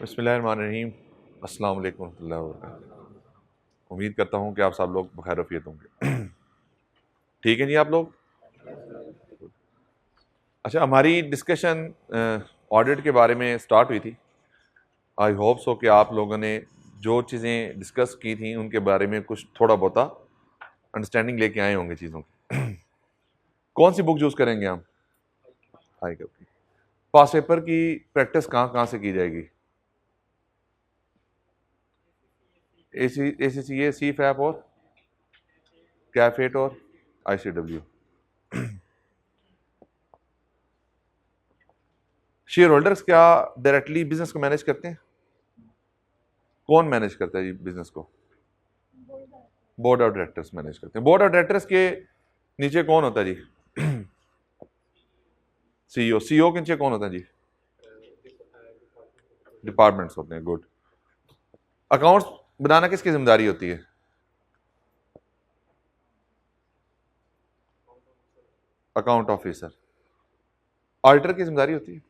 बिस्मिल्लाहिर्रहमानिर्रहीम। अस्सलाम वालेकुम रहमतुल्लाहि व बरकातुहू। उम्मीद करता हूँ कि आप सब लोग बखैर रफ़ियत होंगे। ठीक है जी आप लोग। अच्छा, हमारी डिस्कशन ऑडिट के बारे में स्टार्ट हुई थी। आई होप सो कि आप लोगों ने जो चीज़ें डिस्कस की थी उनके बारे में कुछ थोड़ा बहुत अंडरस्टैंडिंग लेके आए होंगे चीज़ों की। कौन सी बुक यूज़ करेंगे हम? हाई की। पास पेपर की प्रैक्टिस कहाँ कहाँ से की जाएगी? ACCA, CFAP और कैफेट और ICW। शेयर होल्डर्स क्या डायरेक्टली बिजनेस को मैनेज करते हैं? कौन मैनेज करता है जी बिजनेस को? बोर्ड ऑफ डायरेक्टर्स मैनेज करते हैं। बोर्ड ऑफ डायरेक्टर्स के नीचे कौन होता है जी? CEO के नीचे कौन होता है जी? डिपार्टमेंट्स होते हैं। गुड। अकाउंट्स बनाना किसकी जिम्मेदारी होती है? Account officer. ऑडिटर की जिम्मेदारी होती है?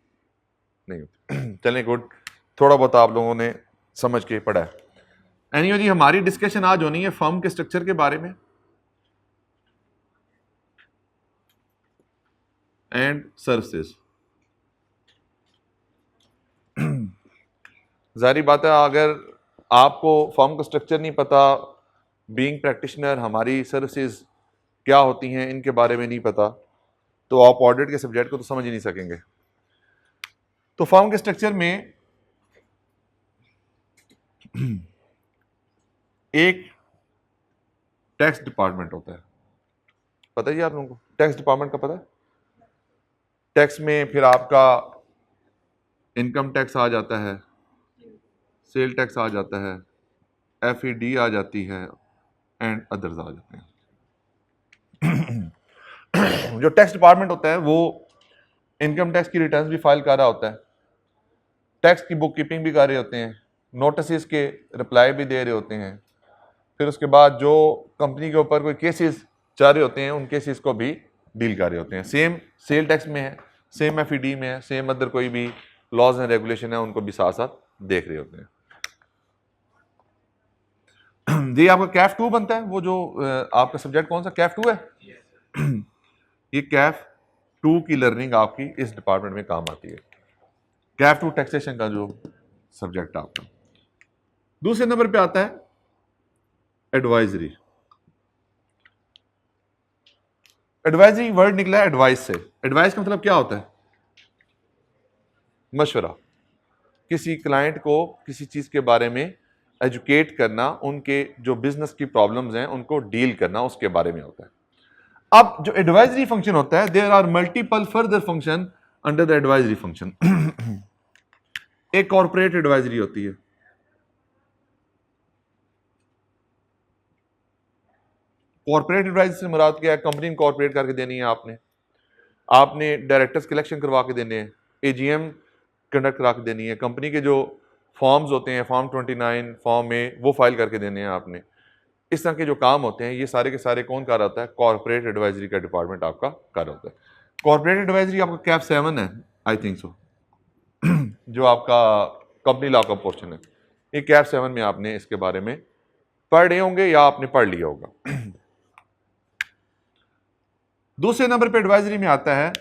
नहीं होती। चलें, गुड। थोड़ा बहुत आप लोगों ने समझ के पढ़ा है। एनीवे जी, हमारी डिस्कशन आज होनी है फर्म के स्ट्रक्चर के बारे में एंड सर्विसेज। जाहिर बात है, अगर आपको फर्म का स्ट्रक्चर नहीं पता, बीइंग प्रैक्टिशनर हमारी सर्विसेज क्या होती हैं इनके बारे में नहीं पता, तो आप ऑडिट के सब्जेक्ट को तो समझ ही नहीं सकेंगे। तो फर्म के स्ट्रक्चर में एक टैक्स डिपार्टमेंट होता है। पता है जी आप लोगों को टैक्स डिपार्टमेंट का पता है? टैक्स में फिर आपका इनकम टैक्स आ जाता है, सेल टैक्स आ जाता है, FED आ जाती है एंड अदर्स आ जाते हैं। जो टैक्स डिपार्टमेंट होता है वो इनकम टैक्स की रिटर्न्स भी फाइल कर रहा होता है, टैक्स की बुक कीपिंग भी कर रहे होते हैं, नोटिस के रिप्लाई भी दे रहे होते हैं। फिर उसके बाद जो कंपनी के ऊपर कोई केसेस चल रहे होते हैं उन केसेस को भी डील कर रहे होते हैं। सेम सेल टैक्स में है, सेम FED में है, सेम अदर कोई भी लॉज एंड रेगुलेशन है उनको भी साथ साथ देख रहे होते हैं। जी, आपका कैफ 2 बनता है। वो जो आपका सब्जेक्ट कौन सा कैफ 2 है? ये कैफ 2 की लर्निंग आपकी इस डिपार्टमेंट में काम आती है। कैफ 2 टैक्सेशन का जो सब्जेक्ट आपका। दूसरे नंबर पे आता है एडवाइजरी। एडवाइजरी वर्ड निकला है एडवाइस से। एडवाइस का मतलब क्या होता है? मशवरा। किसी क्लाइंट को किसी चीज के बारे में एजुकेट करना, उनके जो बिजनेस की प्रॉब्लम्स हैं उनको डील करना, उसके बारे में होता है। अब जो एडवाइजरी फंक्शन होता है, there are multiple further function under the advisory function. एक कॉर्पोरेट एडवाइजरी होती है। कॉर्पोरेट एडवाइजरी से मुराद क्या है? कंपनी इनकॉर्पोरेट करके देनी है आपने डायरेक्टर्स कलेक्शन करवा के देने हैं, AGM कंडक्ट करा के देनी है, कंपनी के जो फॉर्म्स होते हैं फॉर्म 29 फॉर्म ए वो फाइल करके देने हैं आपने। इस तरह के जो काम होते हैं ये सारे के सारे कौन कर रहा होता है? कॉर्पोरेट एडवाइजरी का डिपार्टमेंट आपका कर रहा होता है। कॉर्पोरेट एडवाइजरी आपका कैफ 7 है, आई थिंक सो। जो आपका कंपनी लॉ का पोर्शन है, ये कैफ 7 में आपने इसके बारे में पढ़ रहे होंगे या आपने पढ़ लिया होगा। दूसरे नंबर पे एडवाइजरी में आता है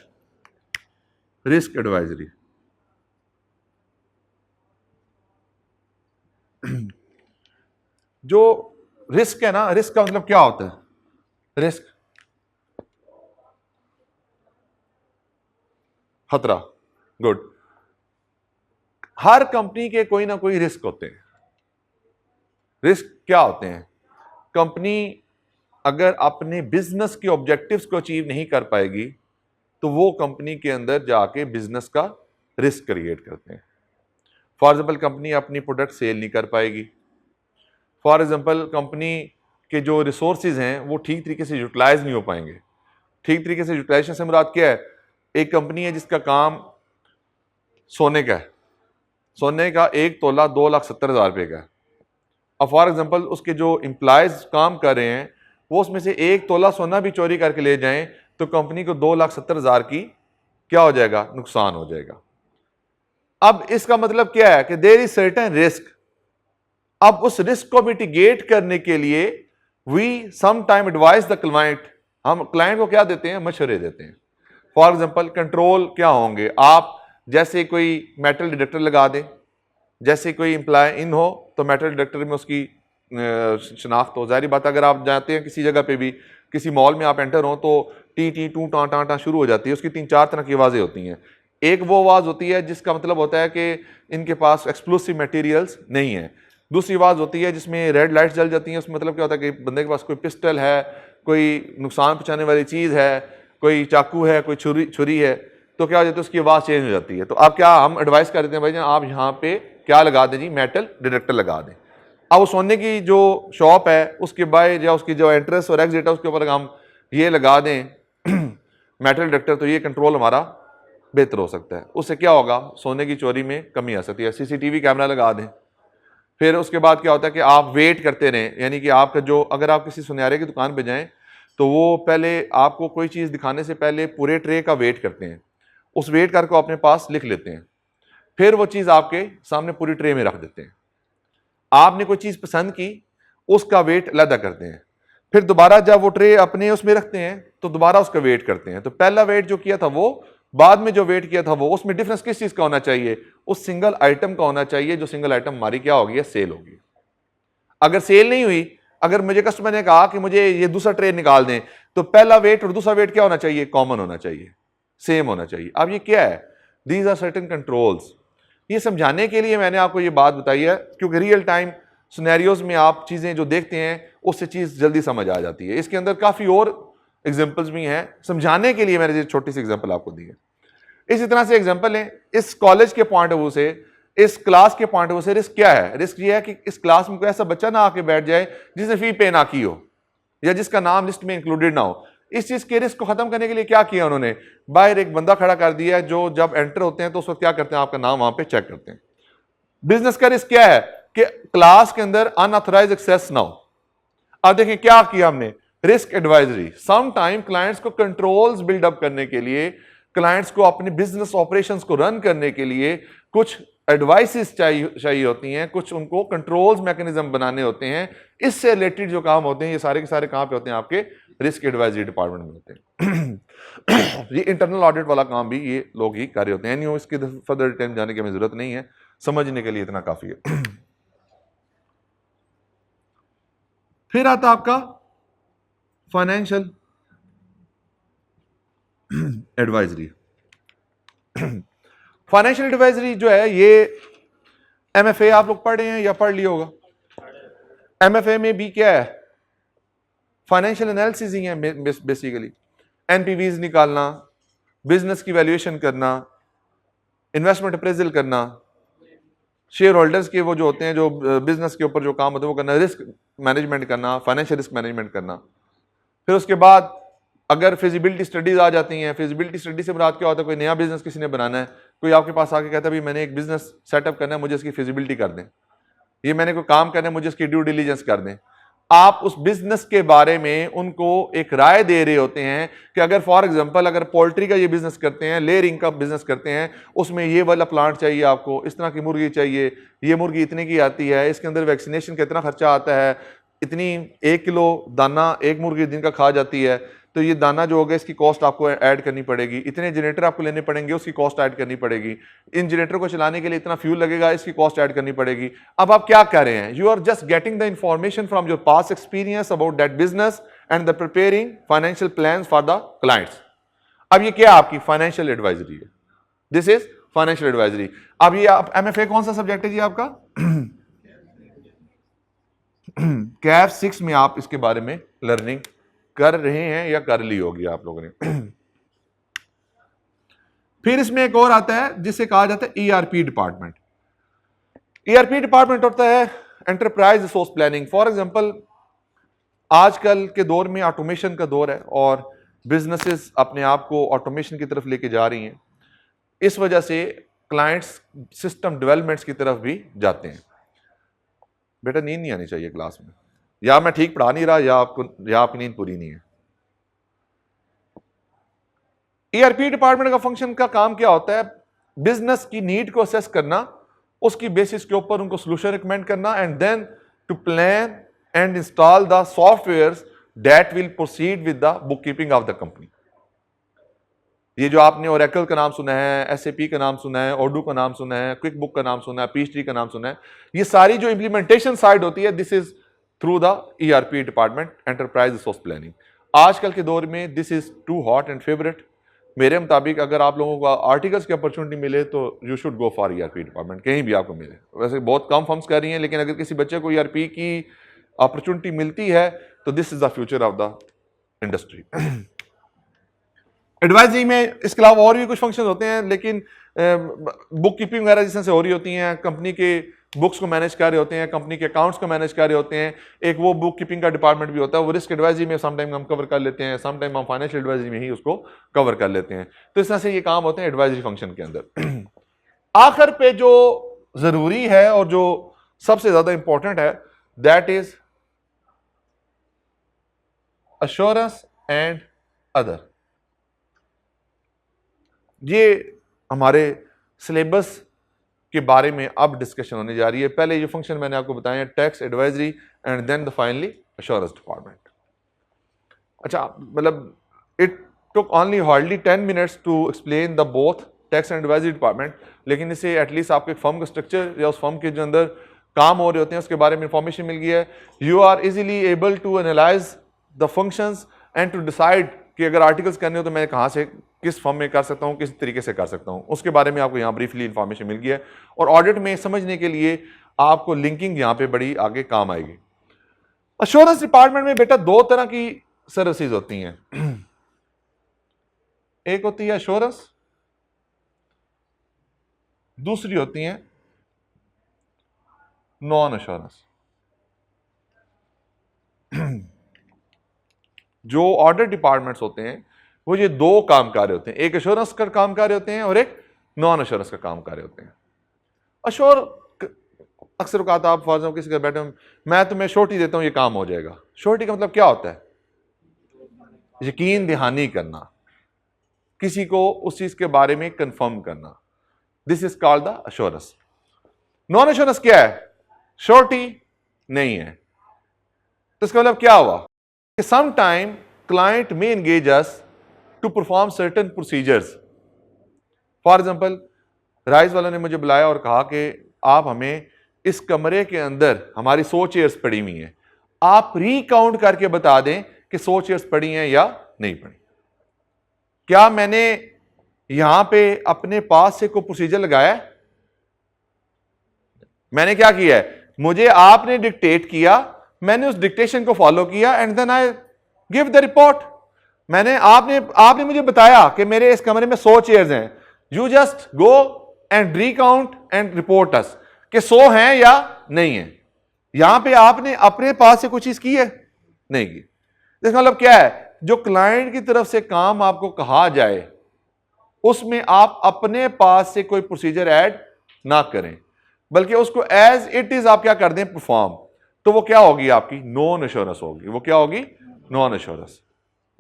रिस्क एडवाइजरी। जो रिस्क है ना, रिस्क का मतलब क्या होता है? रिस्क खतरा। गुड। हर कंपनी के कोई ना कोई रिस्क होते हैं। रिस्क क्या होते हैं? कंपनी अगर अपने बिजनेस के ऑब्जेक्टिव्स को अचीव नहीं कर पाएगी तो वो कंपनी के अंदर जाके बिजनेस का रिस्क क्रिएट करते हैं। फॉर एग्जाम्पल, कंपनी अपनी प्रोडक्ट सेल नहीं कर पाएगी। फॉर एग्जाम्पल, कंपनी के जो रिसोर्सेज हैं वो ठीक तरीके से यूटिलाइज नहीं हो पाएंगे। ठीक तरीके से यूटिलाइजेशन से मुराद क्या है? एक कंपनी है जिसका काम सोने का है, सोने का 1 तोला 2,70,000 रुपये का है। अब फॉर एग्जाम्पल उसके जो एम्प्लॉयज काम कर रहे हैं वो उसमें से 1 तोला सोना भी चोरी करके ले जाएं तो कंपनी को 2,70,000 की क्या हो जाएगा? नुकसान हो जाएगा। अब इसका मतलब क्या है कि देयर इज सर्टेन रिस्क। अब उस रिस्क को मिटिगेट करने के लिए we some time advise the client, हम क्लाइंट को क्या देते हैं, मशवरे देते हैं। फॉर एग्जांपल कंट्रोल क्या होंगे, आप जैसे कोई मेटल डिटेक्टर लगा दें, जैसे कोई एम्प्लॉय इन हो तो मेटल डिटेक्टर में उसकी शनाख्त हो। जाहिर बात अगर आप जाते हैं किसी जगह पे भी, किसी मॉल में आप एंटर हो तो टी टी टू टां टां टां शुरू हो जाती है। उसकी 3-4 तरह की आवाज़ें होती हैं। एक वो आवाज़ होती है जिसका मतलब होता है कि इनके पास एक्सप्लोसिव मटेरियल्स नहीं है। दूसरी आवाज़ होती है जिसमें रेड लाइट्स जल जाती हैं, उसमें मतलब क्या होता है कि बंदे के पास कोई पिस्टल है, कोई नुकसान पहुंचाने वाली चीज़ है, कोई चाकू है, कोई छुरी है, तो क्या हो जाता है उसकी आवाज़ चेंज हो जाती है। तो आप क्या, हम एडवाइस कर देते हैं भाई जान आप यहाँ पे क्या लगा दें जी, मेटल डिटेक्टर लगा दें। अब उस सोने की जो शॉप है उसके बाहर या उसकी जो एंट्रेंस और एग्जिट है उसके ऊपर हम ये लगा दें मेटल डिटेक्टर, तो ये कंट्रोल हमारा बेहतर हो सकता है। उससे क्या होगा, सोने की चोरी में कमी आ सकती है। सीसीटीवी कैमरा लगा दें। फिर उसके बाद क्या होता है कि आप वेट करते रहें, यानी कि आपका जो, अगर आप किसी सुनहरे की दुकान पे जाएं तो वो पहले आपको कोई चीज़ दिखाने से पहले पूरे ट्रे का वेट करते हैं, उस वेट कर को अपने पास लिख लेते हैं, फिर वो चीज़ आपके सामने पूरी ट्रे में रख देते हैं। आपने कोई चीज़ पसंद की, उसका वेट अलग करते हैं, फिर दोबारा जब वो ट्रे अपने उसमें रखते हैं तो दोबारा उसका वेट करते हैं। तो पहला वेट जो किया था वो, बाद में जो वेट किया था वो, उसमें डिफरेंस किस चीज़ का होना चाहिए, उस सिंगल आइटम का होना चाहिए, जो सिंगल आइटम हमारी क्या होगी, सेल होगी। अगर सेल नहीं हुई, अगर मुझे कस्टमर ने कहा कि मुझे ये दूसरा ट्रे निकाल दें, तो पहला वेट और दूसरा वेट क्या होना चाहिए, कॉमन होना चाहिए, सेम होना चाहिए। अब ये क्या है, दीज आर सर्टेन कंट्रोल्स। ये समझाने के लिए मैंने आपको ये बात बताई है, क्योंकि रियल टाइम सिनेरियोज में आप चीज़ें जो देखते हैं उससे चीज़ जल्दी समझ आ जाती है। इसके अंदर काफ़ी और एग्जाम्पल्स भी हैं, समझाने के लिए मैंने ये छोटी सी एग्जाम्पल आपको दी है। इसी तरह से एग्जाम्पल है इस कॉलेज के पॉइंट ऑफ व्यू से, इस क्लास के पॉइंट ऑफ व्यू से रिस्क क्या है। रिस्क ये है कि इस क्लास में कोई ऐसा बच्चा ना आके बैठ जाए जिसने फी पे ना की हो या जिसका नाम लिस्ट में इंक्लूडेड ना हो। इस चीज के रिस्क को खत्म करने के लिए क्या किया उन्होंने, बाहर एक बंदा खड़ा कर दिया है जो जब एंटर होते हैं तो उस वक्त क्या करते हैं, आपका नाम वहां पे चेक करते हैं। बिजनेस का रिस्क क्या है कि क्लास के अंदर अनऑथराइज्ड एक्सेस ना हो। अब देखें क्या किया हमने, risk advisory. Some time clients को कंट्रोल्स बिल्डअप करने के लिए, क्लाइंट्स को अपने बिजनेस ऑपरेशंस को रन करने के लिए कुछ एडवाइसेस चाहिए होती हैं, कुछ उनको कंट्रोल्स मैकेनिज्म बनाने होते हैं। इससे रिलेटेड जो काम होते हैं ये सारे के सारे कहां पे होते हैं, आपके रिस्क एडवाइजरी डिपार्टमेंट में होते हैं। ये इंटरनल ऑडिट वाला काम भी ये लोग ही कर रहे होते हैं। इसकी फर्दर डिटेल जाने की हमें जरूरत नहीं है, समझने के लिए इतना काफी है। फिर आता आपका फाइनेंशियल एडवाइजरी। फाइनेंशियल एडवाइजरी जो है ये एमएफए आप लोग पढ़े हैं या पढ़ लिया होगा। एमएफए में भी क्या है, फाइनेंशियल एनालिसिस ही है बेसिकली। एनपीवीज निकालना, बिजनेस की वैल्यूएशन करना, इन्वेस्टमेंट अप्रेजल करना, शेयर होल्डर्स के वो जो होते हैं जो बिजनेस के ऊपर जो काम होता है वो करना, रिस्क मैनेजमेंट करना, फाइनेंशियल रिस्क मैनेजमेंट करना। फिर उसके बाद अगर फिजिबिलिटी स्टडीज आ जाती हैं, फिजिबिलिटी स्टडी से मुराद क्या होता है, कोई नया बिजनेस किसी ने बनाना है, कोई आपके पास आके कहता है भाई मैंने एक बिजनेस सेटअप करना है, मुझे इसकी फिजिबिलिटी कर दें, ये मैंने कोई काम करना है, मुझे इसकी ड्यू डिलीजेंस कर दें। आप उस बिजनेस के बारे में उनको एक राय दे रहे होते हैं कि अगर फॉर एग्जांपल अगर पोल्ट्री का ये बिजनेस करते हैं, लेयरिंग का बिजनेस करते हैं, उसमें ये वाला प्लांट चाहिए आपको, इस तरह की मुर्गी चाहिए, ये मुर्गी इतने की आती है, इसके अंदर वैक्सीनेशन का इतना खर्चा आता है, इतनी 1 किलो दाना एक मुर्गी दिन का खा जाती है, तो ये दाना जो होगा इसकी कॉस्ट आपको ऐड करनी पड़ेगी, इतने जनरेटर आपको लेने पड़ेंगे, उसकी कॉस्ट ऐड करनी पड़ेगी, इन जनरेटर को चलाने के लिए इतना फ्यूल लगेगा, इसकी कॉस्ट ऐड करनी पड़ेगी। अब आप क्या कर रहे हैं, you are just getting the information from your past experience about that business and the preparing financial plans for the clients. अब ये क्या आपकी फाइनेंशियल एडवाइजरी है, दिस इज फाइनेंशियल एडवाइजरी। अब ये आप एमएफए कौन सा सब्जेक्ट है जी आपका, कैफ 6 में आप इसके बारे में लर्निंग कर रहे हैं या कर ली होगी आप लोगों ने। फिर इसमें एक और आता है जिसे कहा जाता है ईआरपी डिपार्टमेंट। ईआरपी डिपार्टमेंट होता है enterprise resource planning. For example आजकल के दौर में ऑटोमेशन का दौर है और बिजनेसेस अपने आप को ऑटोमेशन की तरफ लेके जा रही हैं, इस वजह से क्लाइंट्स सिस्टम डेवलपमेंट्स की तरफ भी जाते हैं। बेटा नींद नहीं आनी चाहिए क्लास में, या मैं ठीक पढ़ा नहीं रहा या आपकी नींद पूरी नहीं है। ईआरपी डिपार्टमेंट का फंक्शन का काम क्या होता है, बिजनेस की नीड को असेस करना, उसकी बेसिस के ऊपर उनको सोल्यूशन रिकमेंड करना, and then to plan and install the software that will proceed with the book keeping of the company. ये जो आपने ओरेकल का नाम सुना है, एसएपी का नाम सुना है, ओडू का नाम सुना है, क्विक बुक का नाम सुना है, पीएचडी का नाम सुना है, ये सारी जो इंप्लीमेंटेशन साइड होती है, this is through the ERP department, enterprise resource planning. आजकल के दौर में this is too hot and favourite. मेरे मुताबिक अगर आप लोगों को आर्टिकल्स की अपॉर्चुनिटी मिले तो you should go for ERP department, कहीं भी आपको मिले। वैसे बहुत कम फर्म्स कर रही हैं, लेकिन अगर किसी बच्चे को ईआरपी की अपॉर्चुनिटी मिलती है तो this is the future of the industry. Advisory में इसके अलावा और भी कुछ फंक्शन होते हैं, लेकिन बुक कीपिंग वगैरह जिस तरह से हो रही होती हैं, कंपनी के बुक्स को मैनेज कर रहे होते हैं, कंपनी के अकाउंट्स को मैनेज कर रहे होते हैं, एक वो बुक कीपिंग का डिपार्टमेंट भी होता है, वो रिस्क एडवाइजरी में समटाइम हम कवर कर लेते हैं, समटाइम हम फाइनेंशियल एडवाइजरी में ही उसको कवर कर लेते हैं। तो इस तरह से ये काम होते हैं एडवाइजरी फंक्शन के अंदर। आखिर पे जो जरूरी है और जो सबसे ज्यादा इंपॉर्टेंट है, that is assurance and other. ये हमारे सिलेबस के बारे में अब डिस्कशन होने जा रही है। पहले ये फंक्शन मैंने आपको बताया, tax advisory and then the finally assurance department. अच्छा, मतलब it took only hardly 10 minutes to explain the both tax and advisory department, लेकिन इससे एटलीस्ट आपके फर्म का स्ट्रक्चर या उस फर्म के जो अंदर काम हो रहे होते हैं उसके बारे में इंफॉर्मेशन मिल गई है। You are easily able to analyse the functions and to decide कि अगर आर्टिकल्स करने हो तो मैं कहाँ से किस फॉर्म में कर सकता हूँ, किस तरीके से कर सकता हूँ, उसके बारे में आपको यहाँ ब्रीफली इंफॉर्मेशन मिल गई है। और ऑडिट में समझने के लिए आपको लिंकिंग यहाँ पे बड़ी आगे काम आएगी। अश्योरेंस डिपार्टमेंट में बेटा दो तरह की सर्विसेज होती हैं। एक होती है अश्योरेंस, दूसरी होती है नॉन अश्योरेंस। जो ऑडिट डिपार्टमेंट्स होते हैं वो ये दो काम कर रहे होते हैं, एक अश्योरेंस का काम कर रहे होते हैं और एक नॉन अश्योरेंस का काम कर रहे होते हैं। अश्योर अक्सर औकात आप फॉर एग्जाम्पल किसी का बैठे, मैं तुम्हें श्योरिटी देता हूं ये काम हो जाएगा। श्योरिटी का मतलब क्या होता है? यकीन दहानी करना, किसी को उस चीज के बारे में कंफर्म करना। This is called the assurance. Non assurance क्या है? श्योरिटी नहीं है। तो इसका मतलब क्या हुआ कि सम टाइम क्लाइंट में engage us to perform certain procedures. For example rice वालों ने मुझे बुलाया और कहा कि आप हमें इस कमरे के अंदर हमारी 100 चेयर्स पड़ी हुई हैं, आप रिकाउंट करके बता दें कि 100 चेयर्स पड़ी हैं या नहीं पड़ी। क्या मैंने यहां पे अपने पास से कोई प्रोसीजर लगाया है? मैंने क्या किया है? मुझे आपने डिक्टेट किया, मैंने उस डिक्टेशन को फॉलो किया and then I give the report. आपने मुझे बताया कि मेरे इस कमरे में 100 चेयर्स हैं, you just go and recount and report us कि 100 हैं या नहीं है। यहां पे आपने अपने पास से कुछ चीज की है? नहीं की। इसका मतलब क्या है? जो क्लाइंट की तरफ से काम आपको कहा जाए उसमें आप अपने पास से कोई प्रोसीजर ऐड ना करें, बल्कि उसको एज इट इज आप क्या कर दें, परफॉर्म। तो वो क्या होगी? आपकी नॉन एश्योरेंस होगी। वो क्या होगी? Non assurance.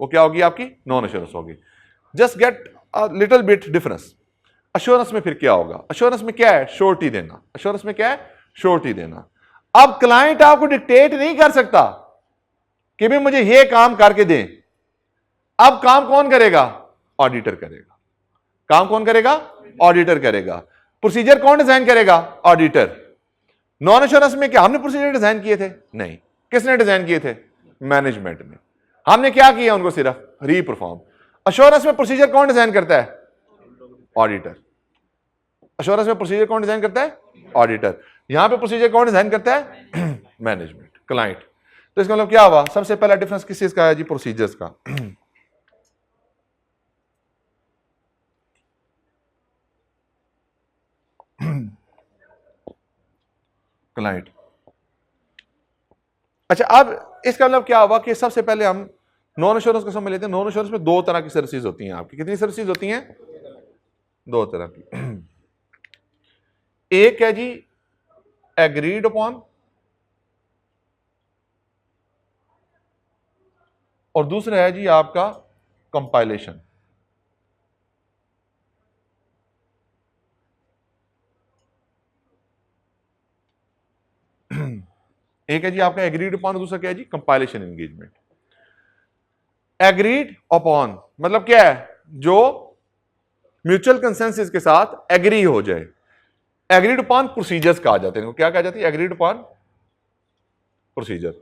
वो क्या होगी? आपकी नॉन एश्योरेंस होगी। Just get a little bit difference. Assurance में फिर क्या होगा? एश्योरेंस में क्या है? श्योरिटी देना। एश्योरेंस में क्या है? श्योरिटी देना। अब क्लाइंट आपको डिक्टेट नहीं कर सकता कि भाई मुझे ये काम करके दें। अब काम कौन करेगा? ऑडिटर करेगा। काम कौन करेगा? ऑडिटर करेगा। प्रोसीजर कौन डिजाइन करेगा? ऑडिटर। नॉन एश्योरेंस में क्या हमने प्रोसीजर डिजाइन किए थे? नहीं। किसने डिजाइन किए थे? मैनेजमेंट ने। हमने क्या किया? उनको सिर्फ रीपरफॉर्म। एश्योरेंस में प्रोसीजर कौन डिजाइन करता है? ऑडिटर। एश्योरेंस में प्रोसीजर कौन डिजाइन करता है? ऑडिटर। यहां पे प्रोसीजर कौन डिजाइन करता है? Management, client. तो इसका मतलब क्या हुआ? सबसे पहला डिफरेंस किस चीज का है जी? प्रोसीजर्स का। क्लाइंट। अच्छा, अब इसका मतलब क्या हुआ कि सबसे पहले हम नॉन एश्योरेंस को समझ लेते हैं। नॉन एश्योरेंस में दो तरह की सर्विसेज होती हैं आपकी। कितनी सर्विसेज होती हैं? दो तरह की। एक है जी एग्रीड अपॉन, और दूसरा है जी आपका कंपाइलेशन। एक है जी आपका एग्रीड अपॉन, दूसरा क्या है जी कंपाइलेशन एंगेजमेंट। एग्रीड अपॉन मतलब क्या है, जो म्यूचुअल कंसेंसस के साथ एग्री हो जाए। एग्रीड अपॉन प्रोसीजर्स कहा जाते हैं, क्या कहा जाती है, एग्रीड अपॉन प्रोसीजर।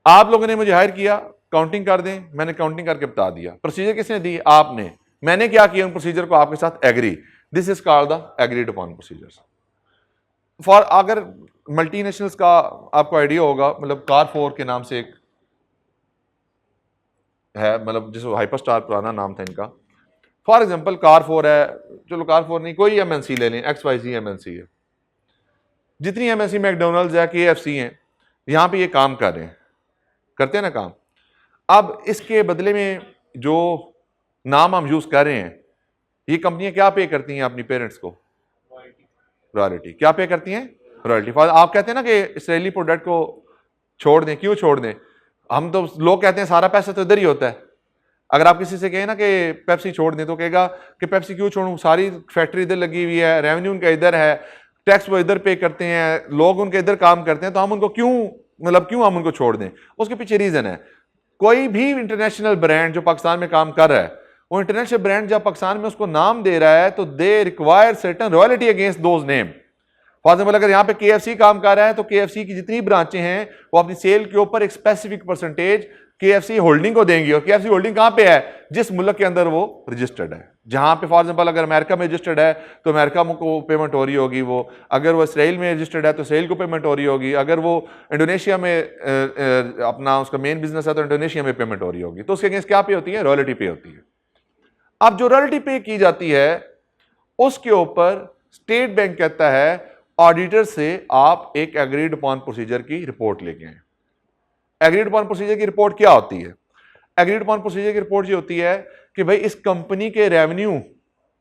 आप लोगों ने मुझे हायर किया, काउंटिंग कर दें, मैंने काउंटिंग करके बता दिया। प्रोसीजर किसने दी, आपने। मैंने क्या किया, उन प्रोसीजर को आपके साथ agree, this is called the agreed upon procedures. For अगर मल्टीनेशनल्स का आपको आइडिया होगा, मतलब कार4 के नाम से एक है, मतलब जिस हाइपरस्टार पुराना नाम था इनका। फॉर एग्जांपल कार4 है, चलो कार4 नहीं, कोई एमएनसी ले लें, XYZ एमएनसी है। जितनी एमएनसी मैकडोनल्ड्स है, KFC हैं, यहां पे ये काम कर रहे हैं, करते हैं ना काम। अब इसके बदले में जो नाम हम यूज कर रहे हैं, ये कंपनियां क्या पे करती हैं अपनी पेरेंट्स को, रॉयल्टी। क्या पे करती हैं, रॉयल्टी। आप कहते हैं ना कि इसराइली प्रोडक्ट को छोड़ दें, क्यों छोड़ दें, हम तो लोग कहते हैं सारा पैसा तो इधर ही होता है। अगर आप किसी से कहें ना कि पेप्सी छोड़ दें, तो कहेगा कि पेप्सी क्यों छोड़ूं, सारी फैक्ट्री इधर लगी हुई है, रेवेन्यू उनका इधर है, टैक्स वो इधर पे करते हैं, लोग उनके इधर काम करते हैं, तो हम उनको क्यों, मतलब क्यों हम उनको छोड़ दें। उसके पीछे रीजन है, कोई भी इंटरनेशनल ब्रांड जो पाकिस्तान में काम कर रहा है, वो इंटरनेशनल ब्रांड जब पाकिस्तान में उसको नाम दे रहा है, तो they require certain royalty against those name. For example अगर यहाँ पे KFC काम कर रहा है, तो KFC की जितनी ब्रांचें हैं वो अपनी सेल के ऊपर एक स्पेसिफिक परसेंटेज KFC होल्डिंग को देंगी। और KFC होल्डिंग कहां पे है, जिस मुल्क के अंदर वो रजिस्टर्ड है। जहां पे फॉर एग्जांपल अगर अमेरिका में रजिस्टर्ड है तो अमेरिका को पेमेंट हो रही होगी वो, अगर वो इसराइल में रजिस्टर्ड है तो इसराइल को पेमेंट हो रही होगी, अगर वो इंडोनेशिया में अपना उसका मेन बिजनेस है तो इंडोनेशिया में पेमेंट हो रही होगी। तो उसके अगेंस्ट क्या पे होती है, रॉयल्टी पे होती है। अब जो रॉयल्टी पे की जाती है उसके ऊपर स्टेट बैंक कहता है ऑडिटर से आप एक एग्रीड अपॉन प्रोसीजर की रिपोर्ट लेके आए। एग्रीड अपॉन प्रोसीजर की रिपोर्ट क्या होती है, एग्रीड अपॉन प्रोसीजर की रिपोर्ट ये होती है कि भाई इस कंपनी के रेवेन्यू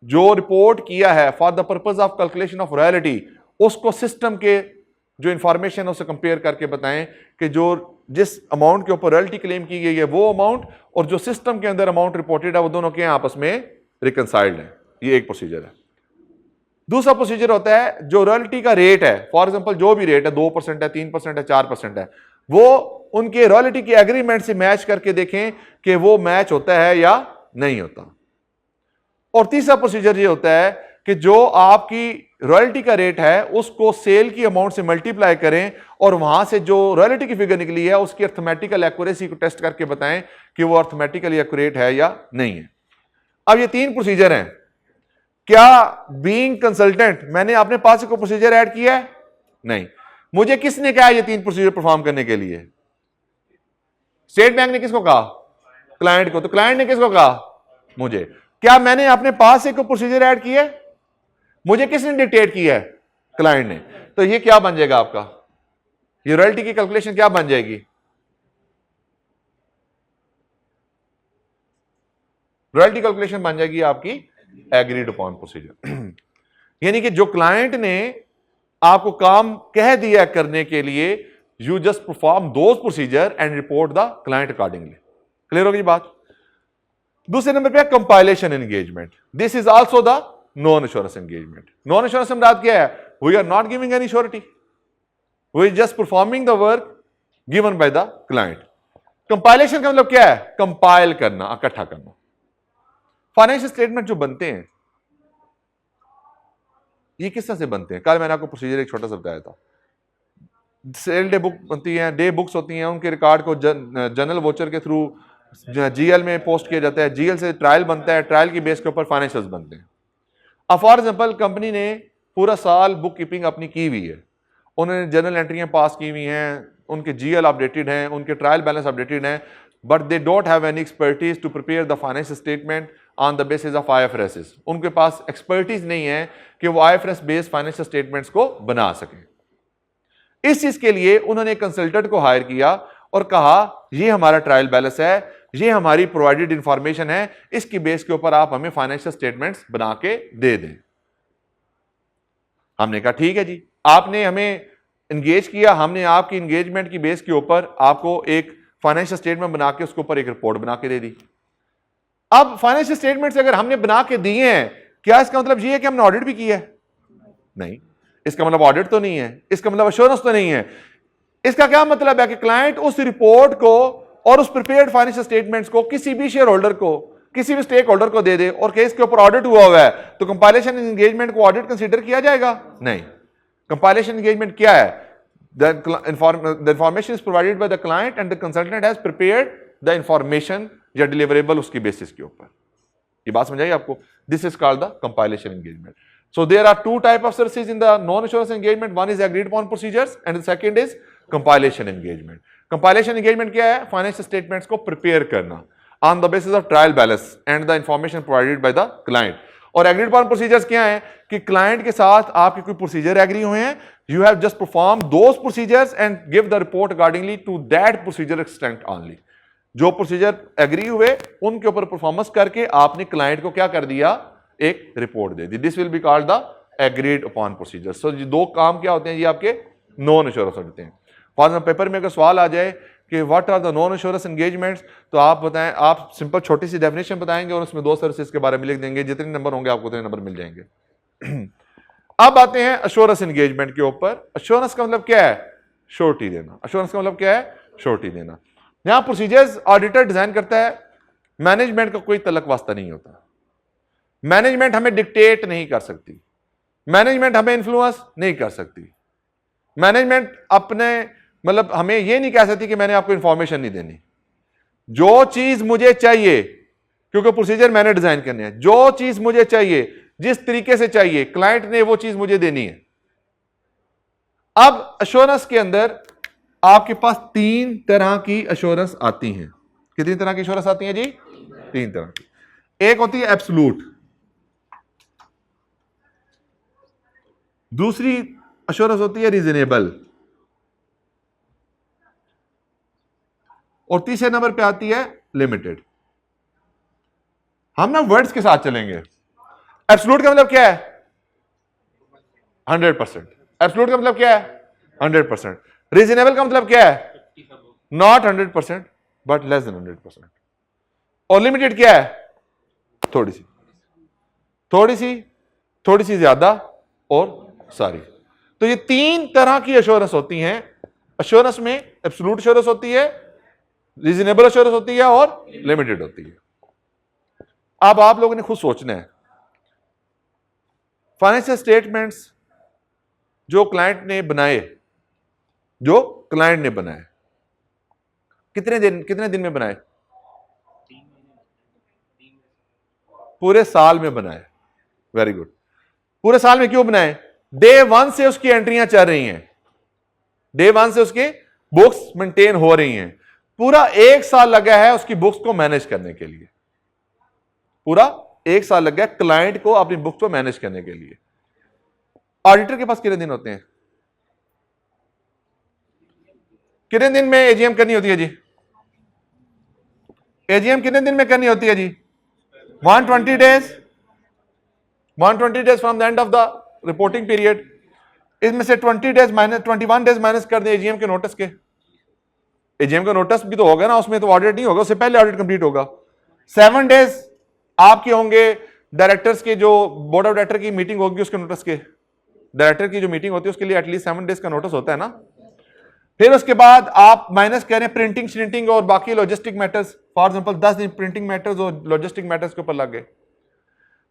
जो रिपोर्ट किया है for the purpose of calculation of royalty, उसको सिस्टम के जो इंफॉर्मेशन है उससे कंपेयर करके बताएं कि जो जिस अमाउंट के ऊपर रॉयल्टी क्लेम की गई है वो अमाउंट और जो सिस्टम के अंदर अमाउंट रिपोर्टेड है वो दोनों के आपस में रिकंसाइल्ड है। ये एक प्रोसीजर है। दूसरा प्रोसीजर होता है जो रॉयल्टी का रेट है, फॉर एग्जांपल जो भी रेट है, 2% है, 3% है, 4% है, वो उनके रॉयल्टी के एग्रीमेंट से मैच करके देखें कि वो मैच होता है या नहीं होता। और तीसरा प्रोसीजर ये होता है कि जो आपकी रॉयल्टी का रेट है उसको सेल की अमाउंट से मल्टीप्लाई करें और वहां से जो रॉयल्टी की फिगर निकली है उसकी अर्थमेटिकल एक्यूरेसी को टेस्ट करके बताएं कि वो अर्थमेटिकली एक्यूरेट है या नहीं है। अब ये तीन प्रोसीजर हैं। क्या बीइंग कंसल्टेंट मैंने अपने पास कोई प्रोसीजर ऐड किया है? नहीं। मुझे किसने कहा ये तीन प्रोसीजर परफॉर्म करने के लिए? स्टेट बैंक ने किसको कहा? क्लाइंट को। तो क्लाइंट ने किसको कहा? मुझे। क्या मैंने अपने पास से कोई प्रोसीजर ऐड किया है? मुझे किसने डिक्टेट किया है? क्लाइंट ने। तो ये क्या बन जाएगा आपका? ये रॉयल्टी की कैलकुलेशन क्या बन जाएगी? रॉयल्टी कैलकुलेशन बन जाएगी आपकी एग्रीड अपॉन प्रोसीजर। यानी कि जो क्लाइंट ने आपको काम कह दिया करने के लिए, you just perform those procedure and report the client accordingly. Clear होगी बात? दूसरे नंबर पे compilation engagement. This is also the non assurance engagement. Non assurance मुराद क्या है? We are not giving any surety, we just performing the work given by the client. Compilation का मतलब क्या है? कंपाइल करना, इकट्ठा करना। फाइनेंशियल स्टेटमेंट जो बनते हैं ये किस तरह से बनते हैं? कल मैंने आपको प्रोसीजर एक छोटा सा बताया था। सेल डे बुक बनती है, डे बुक्स होती हैं, उनके रिकॉर्ड को जनरल वोचर के थ्रू GL में पोस्ट किया जाता है, GL से ट्रायल बनता है, ट्रायल की बेस के ऊपर फाइनेंशियल्स बनते हैं। अब फॉर एग्जांपल कंपनी ने पूरा साल बुक कीपिंग अपनी की हुई है, उन्होंने जनरल एंट्रियां पास की हुई हैं, उनके GL अपडेटेड हैं, उनके ट्रायल बैलेंस अपडेटेड हैं, but they don't have any expertise to prepare the financial statement on the basis of IFRS। उनके पास एक्सपर्टीज नहीं है कि वो IFRS बेस्ड फाइनेंशियल स्टेटमेंट्स को बना सकें। इस चीज के लिए उन्होंने कंसल्टेंट को हायर किया और कहा ये हमारा ट्रायल बैलेंस है, ये हमारी प्रोवाइडेड इंफॉर्मेशन है, इसकी बेस के ऊपर आप हमें फाइनेंशियल स्टेटमेंट्स बना के दे दें। हमने कहा ठीक है जी। आपने हमें एंगेज किया, हमने आपकी एंगेजमेंट की बेस के ऊपर आपको एक फाइनेंशियल स्टेटमेंट बना के उसके ऊपर एक रिपोर्ट बना के दे दी। अब फाइनेंशियल स्टेटमेंट्स अगर हमने बना के दिए हैं, क्या इसका मतलब ये है कि हमने ऑडिट भी किया है? नहीं। इसका मतलब ऑडिट तो नहीं है, इसका मतलब अश्योरेंस तो नहीं है। इसका क्या मतलब है कि क्लाइंट उस रिपोर्ट को और उस प्रिपेयर्ड फाइनेंशियल स्टेटमेंट्स को किसी भी शेयर होल्डर को, किसी भी स्टेक होल्डर को दे दे और केस के ऊपर ऑडिट हुआ है, तो कंपाइलेशन एंगेजमेंट को ऑडिट कंसीडर किया जाएगा? नहीं। कंपाइलेशन एंगेजमेंट क्या है? The information is provided by the client and the consultant has prepared the information या डिलीवरेबल उसकी बेसिस के ऊपर। ये बात समझ आई आपको? This is called the compilation engagement. So there are two type of services in the non-assurance engagement. One is agreed upon procedures and the second is compilation engagement. Compilation engagement क्या है? Financial statements को prepare करना on the basis of trial balance and the information provided by the client. और agreed upon procedures क्या है कि client के साथ आपके कोई प्रोसीजर एग्री हुए हैं, you have just perform those procedures and give the report accordingly to that procedure extent only. जो प्रोसीजर एग्री हुए उनके ऊपर परफॉर्मेंस करके आपने क्लाइंट को क्या कर दिया? एक रिपोर्ट दे दी। This will be called the agreed upon procedure. So ये दो काम क्या होते हैं? ये आपके नॉन एश्योरेंस होते हैं। फॉर एग्जाम्पल पेपर में अगर सवाल आ जाए कि what are the non assurance engagements, तो आप बताएं, आप सिंपल छोटी सी डेफिनेशन बताएंगे और उसमें दो सर्विसेज के बारे में लिख देंगे। जितने नंबर होंगे आपको उतने नंबर मिल जाएंगे। अब आते हैं एश्योरेंस एंगेजमेंट के ऊपर। एश्योरेंस का मतलब क्या है? श्योरिटी देना। एश्योरेंस का मतलब क्या है? श्योरिटी देना। यहां प्रोसीजर्स ऑडिटर डिजाइन करता है, मैनेजमेंट का कोई तलक वास्ता नहीं होता। मैनेजमेंट हमें डिक्टेट नहीं कर सकती, मैनेजमेंट हमें इन्फ्लुएंस नहीं कर सकती, मैनेजमेंट अपने मतलब हमें यह नहीं कह सकती कि मैंने आपको इंफॉर्मेशन नहीं देनी। जो चीज मुझे चाहिए, क्योंकि प्रोसीजर मैंने डिजाइन करने हैं, जो चीज मुझे चाहिए, जिस तरीके से चाहिए, क्लाइंट ने वो चीज मुझे देनी है। अब एश्योरेंस के अंदर आपके पास तीन तरह की एश्योरेंस आती हैं। कितनी तरह की एश्योरेंस आती हैं जी? तीन तरह की। एक होती है एब्सोल्यूट, दूसरी एश्योरेंस होती है रीजनेबल, और तीसरे नंबर पे आती है लिमिटेड। हम ना वर्ड्स के साथ चलेंगे। एब्सोल्यूट का मतलब क्या है? 100%। एब्सोल्यूट का मतलब क्या है? 100%। रीजनेबल का मतलब क्या है? Not 100% but less than 100%। और लिमिटेड क्या है? थोड़ी सी, थोड़ी सी, थोड़ी सी ज्यादा और सारी। तो ये तीन तरह की एश्योरेंस होती हैं। एश्योरेंस में एब्सोल्यूट एश्योरेंस होती है, रीजनेबल एश्योरेंस होती है और लिमिटेड होती है। अब आप लोगों ने खुद सोचना है, फाइनेंशियल स्टेटमेंट्स जो क्लाइंट ने बनाए, जो क्लाइंट ने बनाए, कितने दिन में बनाए? पूरे साल में बनाए। Very good. पूरे साल में क्यों बनाए? डे वन से उसकी एंट्रियां चल रही हैं, डे वन से उसकी बुक्स मेंटेन हो रही हैं। पूरा एक साल लगा है उसकी बुक्स को मैनेज करने के लिए। पूरा एक साल लग गया क्लाइंट को अपनी बुक्स को मैनेज करने के लिए। ऑडिटर के पास कितने दिन होते हैं? कितने दिन में एजीएम करनी होती है जी? एजीएम कितने दिन में करनी होती है जी? 120 days. 120 days from the end of the reporting period. इसमें से 20 डेज माइनस 21 डेज माइनस कर दें एजीएम के नोटिस के। एजीएम का नोटिस भी तो होगा ना, उसमें तो ऑडिट नहीं होगा, उससे पहले ऑडिट कंप्लीट होगा। 7 डेज आपके होंगे डायरेक्टर्स के, जो बोर्ड ऑफ डायरेक्टर की मीटिंग होगी उसके नोटिस के। डायरेक्टर की जो मीटिंग होती है उसके लिए एटलीस्ट 7 डेज का नोटिस होता है ना। फिर उसके बाद आप माइनस कह रहे हैं प्रिंटिंग श्रिंटिंग और बाकी लॉजिस्टिक मैटर्स। फॉर एग्जांपल 10 दिन प्रिंटिंग मैटर्स और लॉजिस्टिक मैटर्स के ऊपर लग गए।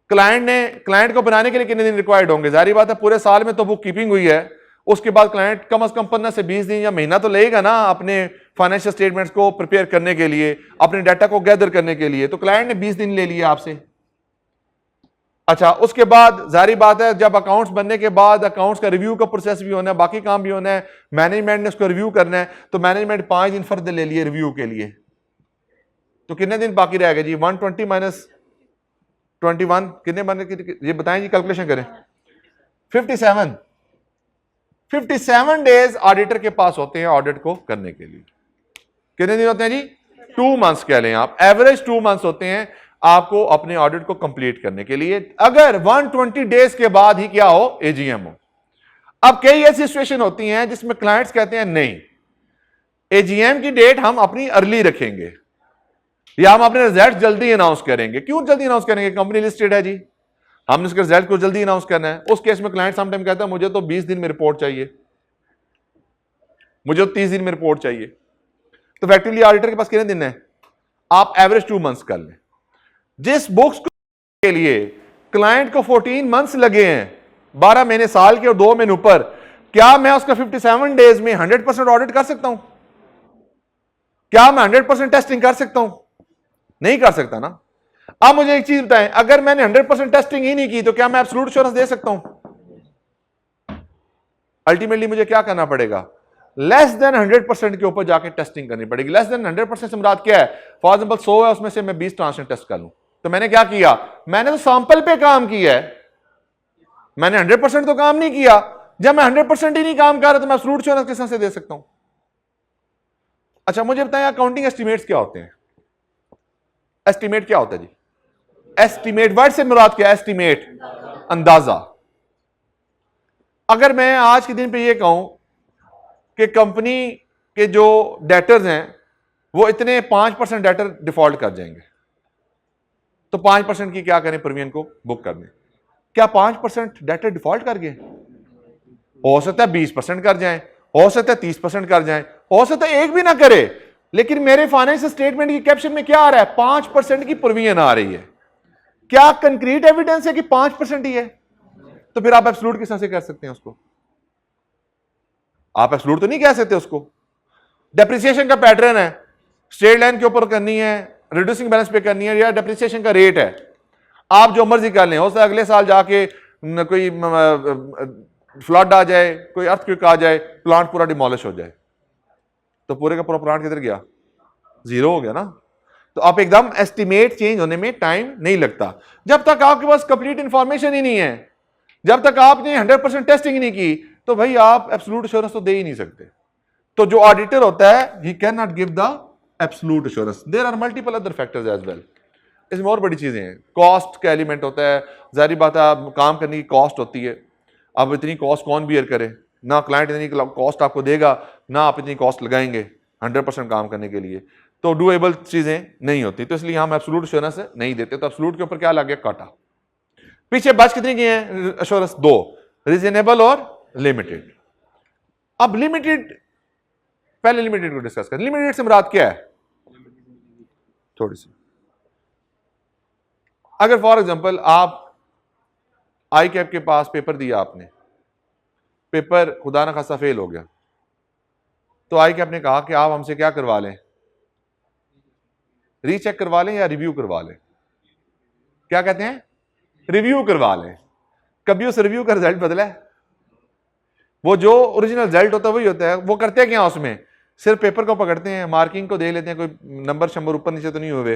क्लाइंट को बनाने के लिए कितने दिन रिक्वायर्ड होंगे? जारी बात है पूरे साल में तो बुक कीपिंग हुई है, उसके बाद क्लाइंट कम से कम 15 से 20 दिन या महीना तो लगेगा ना अपने फाइनेंशियल स्टेटमेंट्स को प्रिपेयर करने के लिए, अपने डाटा को गैदर करने के लिए। तो क्लाइंट ने 20 दिन ले लिया आपसे। अच्छा, उसके बाद जारी बात है जब अकाउंट्स बनने के बाद अकाउंट्स का रिव्यू का प्रोसेस भी होना है, बाकी काम भी होना है, मैनेजमेंट ने उसको रिव्यू करना है, तो मैनेजमेंट 5 दिन फर्दर ले लिए रिव्यू के लिए। तो कितने दिन बाकी रह गए जी? 120 माइनस 21 कितने बने? ये बताएं जी, कैलकुलेशन करें। 57 डेज ऑडिटर के पास होते हैं ऑडिट को करने के लिए। कितने दिन होते हैं जी? 2 मंथ्स कह लें आप, एवरेज 2 मंथ्स होते हैं आपको अपने ऑडिट को कंप्लीट करने के लिए, अगर 120 डेज के बाद ही क्या हो? एजीएम हो। अब कई ऐसी सिचुएशन होती हैं जिसमें क्लाइंट्स कहते हैं नहीं, एजीएम की डेट हम अपनी अर्ली रखेंगे या हम अपने रिजल्ट जल्दी अनाउंस करेंगे। क्यों जल्दी अनाउंस करेंगे? कंपनी लिस्टेड है जी, हमने उसके रिजल्ट को जल्दी अनाउंस करना है। उस केस में क्लाइंट समटाइम कहता है मुझे तो 20 दिन में रिपोर्ट चाहिए, मुझे तो 30 दिन में रिपोर्ट चाहिए। तो इफेक्टिवली ऑडिटर के पास कितने दिन है? आप एवरेज 2 मंथ्स कर लें। जिस बुक्स के लिए क्लाइंट को 14 मंथ्स लगे हैं, 12 महीने साल के और 2 महीने ऊपर, क्या मैं उसका 57 डेज में 100% ऑडिट कर सकता हूं? क्या मैं 100% टेस्टिंग कर सकता हूं? नहीं कर सकता ना। अब मुझे एक चीज बताएं, अगर मैंने 100% टेस्टिंग ही नहीं की तो क्या मैं एब्सोल्यूट एश्योरेंस दे सकता हूं? अल्टीमेटली मुझे क्या करना पड़ेगा? लेस देन 100% के ऊपर जाके टेस्टिंग करनी पड़ेगी। लेस देन 100% से मुराद क्या है? फॉर एग्जांपल 100 है, उसमें से मैं 20 ट्रांसलेट टेस्ट कर लूं, तो मैंने क्या किया? मैंने तो सैंपल पे काम किया है, मैंने 100% तो काम नहीं किया। जब मैं 100% ही नहीं काम कर रहा तो मैं एब्सोल्यूट एश्योरेंस किस तरह से दे सकता हूं? अच्छा मुझे बताएं अकाउंटिंग एस्टिमेट्स क्या होते हैं? एस्टिमेट क्या होता है जी? एस्टिमेट वर्ड से मुराद क्या है? एस्टिमेट, अंदाजा। अगर मैं आज के दिन पे ये कहूं कि कंपनी के जो डेटर्स हैं वो इतने 5% डेटर डिफॉल्ट कर जाएंगे, तो 5% की क्या करें? प्रीमियम को बुक कर दें। क्या 5% डेटर डिफॉल्ट कर गए? हो सकता है 20% कर जाएं, हो सकता है 30% कर जाएं, हो सकता है एक भी ना करे, लेकिन मेरे फाइनेंशियल स्टेटमेंट की कैप्शन में क्या आ रहा है? 5% की प्रोविजन आ रही है। क्या कंक्रीट एविडेंस है कि 5% ही है? तो फिर आप एब्सोल्यूट किस तरह से कर सकते हैं उसको? आप एब्सोल्यूट तो नहीं कह सकते उसको। डेप्रिसिएशन का पैटर्न है, स्ट्रेट लाइन के ऊपर करनी है, रिड्यूसिंग बैलेंस पे करनी है, या डेप्रिसिएशन का रेट है, आप जो मर्जी कर लें। हो सकता है अगले साल जाके कोई फ्लड आ जाए, कोई अर्थक्वेक आ जाए, प्लांट पूरा डिमोलिश हो जाए, तो पूरे का पूरा प्लांट किधर गया? जीरो हो गया ना। तो आप एकदम एस्टिमेट चेंज होने में टाइम नहीं लगता। जब तक आपके पास कंप्लीट इंफॉर्मेशन ही नहीं है, जब तक आपने 100% टेस्टिंग ही नहीं की, तो भाई आप एब्सोल्यूट एश्योरेंस तो दे ही नहीं सकते। तो जो ऑडिटर होता है, he can not give the absolute assurance. There are multiple other factors as well. इसमें और बड़ी चीजें हैं, कॉस्ट का एलिमेंट होता है। जाहिर बात है, काम करने की कॉस्ट होती है। अब इतनी कॉस्ट कौन बियर करे? ना क्लाइंट इतनी कॉस्ट आपको देगा, ना आप इतनी कॉस्ट लगाएंगे 100% काम करने के लिए, तो डूएबल चीजें नहीं होती। तो इसलिए हम एब्सोल्यूट एश्योरेंस नहीं देते। तो एब्सोल्यूट के ऊपर क्या लग गया? काटा। पीछे बच कितनी की है एश्योरेंस? 2, रीजनेबल और लिमिटेड। अब लिमिटेड, पहले लिमिटेड को डिस्कस करें। लिमिटेड से मुराद क्या है? थोड़ी सी, अगर फॉर एग्जांपल आप आई कैप के पास पेपर दिया, आपने पेपर खुदा ना खासा फेल हो गया, तो आई कैप ने कहा कि आप हमसे क्या करवा लें? रीचेक करवा लें या रिव्यू करवा लें? क्या कहते हैं? रिव्यू करवा लें। कभी उस रिव्यू का रिजल्ट बदला है? वो जो ओरिजिनल रिजल्ट होता है वही होता है। वो करते हैं क्या उसमें? सिर्फ पेपर को पकड़ते हैं, मार्किंग को दे लेते हैं, कोई नंबर ऊपर नीचे तो नहीं हुए,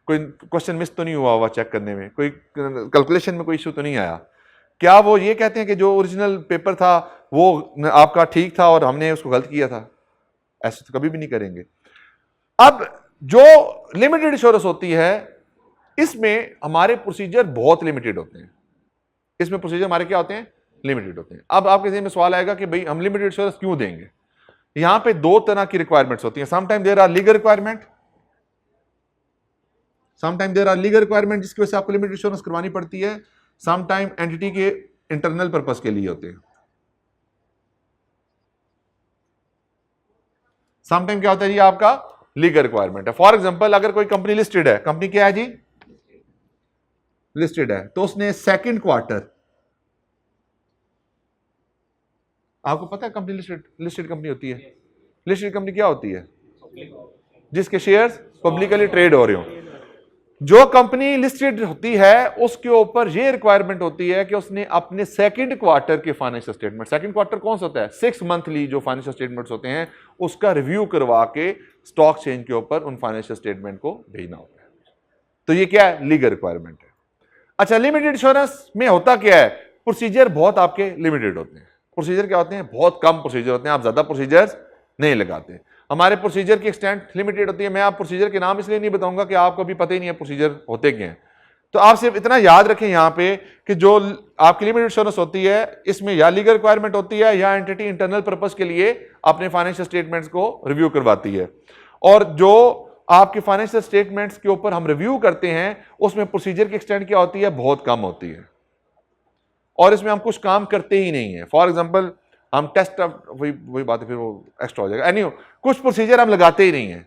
कोई क्वेश्चन मिस तो नहीं हुआ चेक करने में, कोई कैलकुलेशन में कोई इशू तो नहीं आया। क्या वो ये कहते हैं कि जो ओरिजिनल पेपर था वो आपका ठीक था और हमने उसको गलत किया था? ऐसे तो कभी भी नहीं करेंगे। अब जो लिमिटेड एश्योरेंस होती है, इसमें हमारे प्रोसीजर बहुत लिमिटेड होते हैं। इसमें प्रोसीजर हमारे क्या होते हैं? लिमिटेड होते हैं। अब आपके ज़हन में सवाल आएगा कि भाई हम लिमिटेड एश्योरेंस क्यों देंगे? यहां पे 2 तरह की रिक्वायरमेंट्स होती हैं। Sometime there are legal requirement, sometime there are legal requirement जिसकी वजह से आपको लिमिटेड एश्योरेंस करवानी पड़ती है। समटाइम एंटिटी के इंटरनल पर्पस के लिए होते हैं। समटाइम क्या होता है जी? आपका लीगल रिक्वायरमेंट है। फॉर एग्जांपल अगर कोई कंपनी लिस्टेड है, कंपनी क्या है जी? लिस्टेड है, तो उसने सेकंड क्वार्टर, आपको पता है कंपनी लिस्टेड कंपनी होती है। लिस्टेड कंपनी क्या होती है? जिसके शेयर्स पब्लिकली ट्रेड हो रहे हो। जो कंपनी लिस्टेड होती है उसके ऊपर ये रिक्वायरमेंट होती है कि उसने अपने सेकंड क्वार्टर के फाइनेंशियल स्टेटमेंट, सेकंड क्वार्टर कौन सा होता है? 6 मंथली जो फाइनेंशियल स्टेटमेंट्स होते हैं, उसका रिव्यू करवा के स्टॉक चेंज के ऊपर उन फाइनेंशियल स्टेटमेंट को भेजना होता है। तो ये क्या है? लीगल रिक्वायरमेंट है। अच्छा, लिमिटेड इंश्योरेंस में होता क्या है? प्रोसीजर बहुत आपके लिमिटेड होते हैं। प्रोसीजर क्या होते हैं? बहुत कम प्रोसीजर होते हैं। आप ज्यादा प्रोसीजर्स नहीं लगाते। हमारे प्रोसीजर की एक्सटेंट लिमिटेड होती है। मैं आप प्रोसीजर के नाम इसलिए नहीं बताऊंगा कि आपको भी पता ही नहीं है प्रोसीजर होते क्या हैं। तो आप सिर्फ इतना याद रखें यहां पे कि जो आपकी लिमिटेड इंश्योरेंस होती है, इसमें या लीगल रिक्वायरमेंट होती है या एंटिटी इंटरनल पर्पस के लिए अपने फाइनेंशियल स्टेटमेंट्स को रिव्यू करवाती है। और जो आपके फाइनेंशियल स्टेटमेंट्स के ऊपर हम रिव्यू करते हैं, उसमें प्रोसीजर की एक्सटेंट क्या होती है? बहुत कम होती है। और इसमें हम कुछ काम करते ही नहीं है। फॉर एग्जाम्पल हम टेस्ट, वही बात है, फिर वो एक्स्ट्रा हो जाएगा। एनीवे कुछ प्रोसीजर हम लगाते ही नहीं है,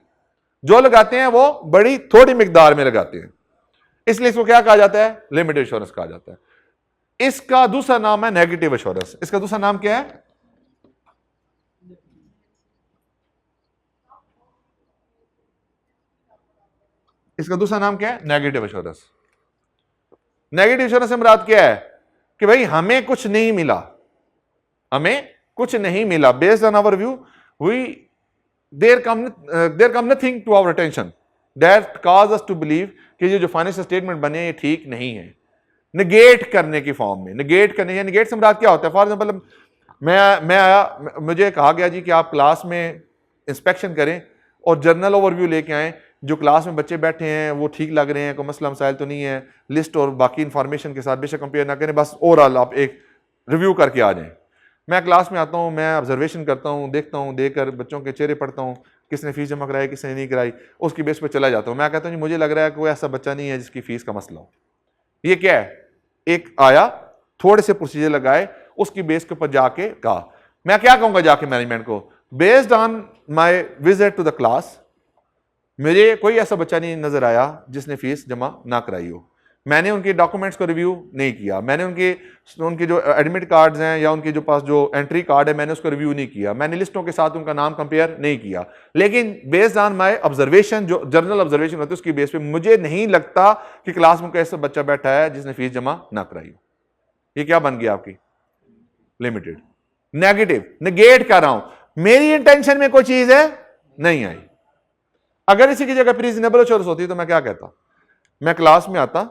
जो लगाते हैं वो बड़ी थोड़ी मिकदार में लगाते हैं, इसलिए इसको क्या कहा जाता है? लिमिटेड एश्योरेंस कहा जाता है। इसका दूसरा नाम है नेगेटिव एश्योरेंस। इसका दूसरा नाम क्या है? इसका दूसरा नाम क्या है? Negative assurance. नेगेटिव एश्योरेंस से मुराद क्या है कि भाई हमें कुछ नहीं मिला, हमें कुछ नहीं मिला, based on our view we there come nothing to our attention that cause us to believe कि ये जो फाइनेंशियल स्टेटमेंट बने ये ठीक नहीं है। निगेट करने की फॉर्म में, निगेट करने या निगेट से मुराद क्या होता है? फॉर एग्जांपल मैं आया, मुझे कहा गया जी कि आप क्लास में इंस्पेक्शन करें और जर्नल ओवरव्यू लेके आएं, जो क्लास में बच्चे बैठे हैं वो ठीक लग रहे हैं, कोई मसला मसाइल तो नहीं है, लिस्ट और बाकी इंफॉर्मेशन के साथ बेशक कंपेयर ना करें, बस ओवरऑल आप एक रिव्यू करके आ जाएं। मैं क्लास में आता हूं, मैं ऑब्जर्वेशन करता हूं, देखता हूं, देखकर बच्चों के चेहरे पढ़ता हूं, किसने फीस जमा कराई, किसने नहीं कराई, उसकी बेस पर चला जाता हूं। मैं कहता हूं जी मुझे लग रहा है कोई ऐसा बच्चा नहीं है जिसकी फीस का मसला हो। ये क्या है? एक आया, थोड़े से प्रोसीजर लगाए, उसकी बेस के ऊपर जाके कहा। मैं क्या कहूंगा जाके मैनेजमेंट को? Based on my visit to the class मुझे कोई ऐसा बच्चा नहीं नजर आया जिसने फीस जमा ना कराई हो। मैंने उनके डॉक्यूमेंट्स को रिव्यू नहीं किया, मैंने उनके जो एडमिट कार्ड्स हैं या उनके जो पास जो एंट्री कार्ड है मैंने उसको रिव्यू नहीं किया, मैंने लिस्टों के साथ उनका नाम कंपेयर नहीं किया। लेकिन बेस्ड ऑन माय ऑब्जर्वेशन, जो जर्नल ऑब्जर्वेशन होती है उसकी बेस पे मुझे नहीं लगता कि क्लास में कोई ऐसा बच्चा बैठा है जिसने फीस जमा ना कराई हो। ये क्या बन गया आपकी? लिमिटेड। नेगेटिव, निगेट कर रहा हूं, मेरी इंटेंशन में कोई चीज है नहीं आई। अगर इसी की जगह रीजनेबल एश्योरेंस होती तो मैं क्या कहता? मैं क्लास में आता,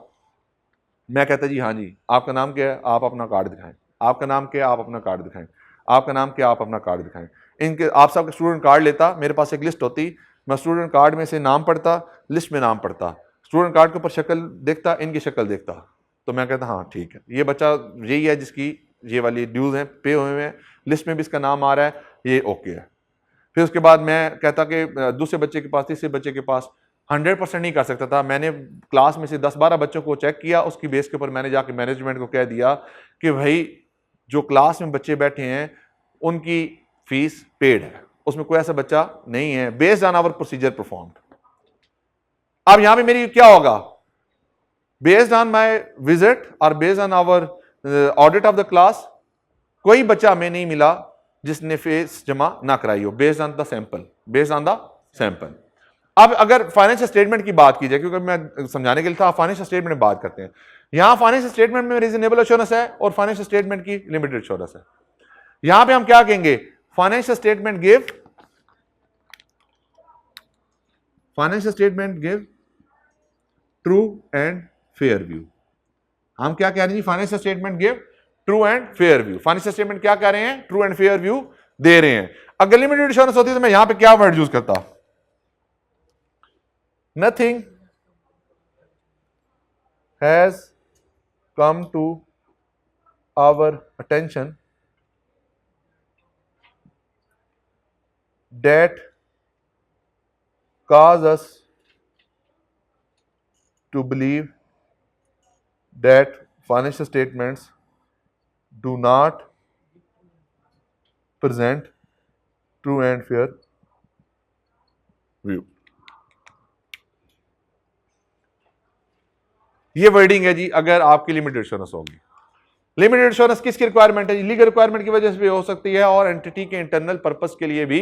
मैं कहता जी हाँ जी आपका नाम क्या है, आप अपना कार्ड दिखाएं, आपका नाम क्या है, आप अपना कार्ड दिखाएं, आपका नाम क्या है, आप अपना कार्ड दिखाएं। इनके आप सबका स्टूडेंट कार्ड लेता, मेरे पास एक लिस्ट होती, मैं स्टूडेंट कार्ड में से नाम पढ़ता, लिस्ट में नाम पढ़ता, स्टूडेंट कार्ड के ऊपर शक्ल देखता, इनकी शक्ल देखता, तो मैं कहता हाँ ठीक है ये बच्चा यही है जिसकी ये वाली ड्यूज हैं, पे हुए हैं, लिस्ट में भी इसका नाम आ रहा है, ये ओके है। फिर उसके बाद मैं कहता कि दूसरे बच्चे के पास, तीसरे बच्चे के पास 100% नहीं कर सकता था, मैंने क्लास में से 10-12 बच्चों को चेक किया, उसकी बेस के ऊपर मैंने जाके मैनेजमेंट को कह दिया कि भाई जो क्लास में बच्चे बैठे हैं उनकी फीस पेड है, उसमें कोई ऐसा बच्चा नहीं है, based on our procedure performed. अब यहां पे मेरी क्या होगा? बेस्ड ऑन माय विजिट और based on our audit of the class कोई बच्चा हमें नहीं मिला जिसने फीस जमा ना कराई हो, based on the sample, based on the sample. अब अगर फाइनेंशियल स्टेटमेंट की बात की जाए, क्योंकि मैं समझाने के लिए था, फाइनेंशियल स्टेटमेंट में बात करते हैं। यहां फाइनेंशियल स्टेटमेंट में रीजनेबल एश्योरेंस है और फाइनेंशियल स्टेटमेंट की लिमिटेड एश्योरेंस है। यहां पे हम क्या कहेंगे? Financial statement give true and fair view. हम क्या कह रहे हैं? Financial statement give true and fair view. Financial statement क्या कह रहे हैं? ट्रू एंड फेयर व्यू दे रहे हैं। अगर लिमिटेड एश्योरेंस होती तो मैं यहां पे क्या वर्ड यूज करता? Nothing has come to our attention that cause us to believe that financial statements do not present true and fair view। ये वर्डिंग है जी अगर आपकी लिमिटेड एश्योरेंस होगी। लिमिटेड एश्योरेंस किसकी रिक्वायरमेंट है? लीगल रिक्वायरमेंट की वजह से भी हो सकती है और एंटिटी के इंटरनल पर्पस के लिए भी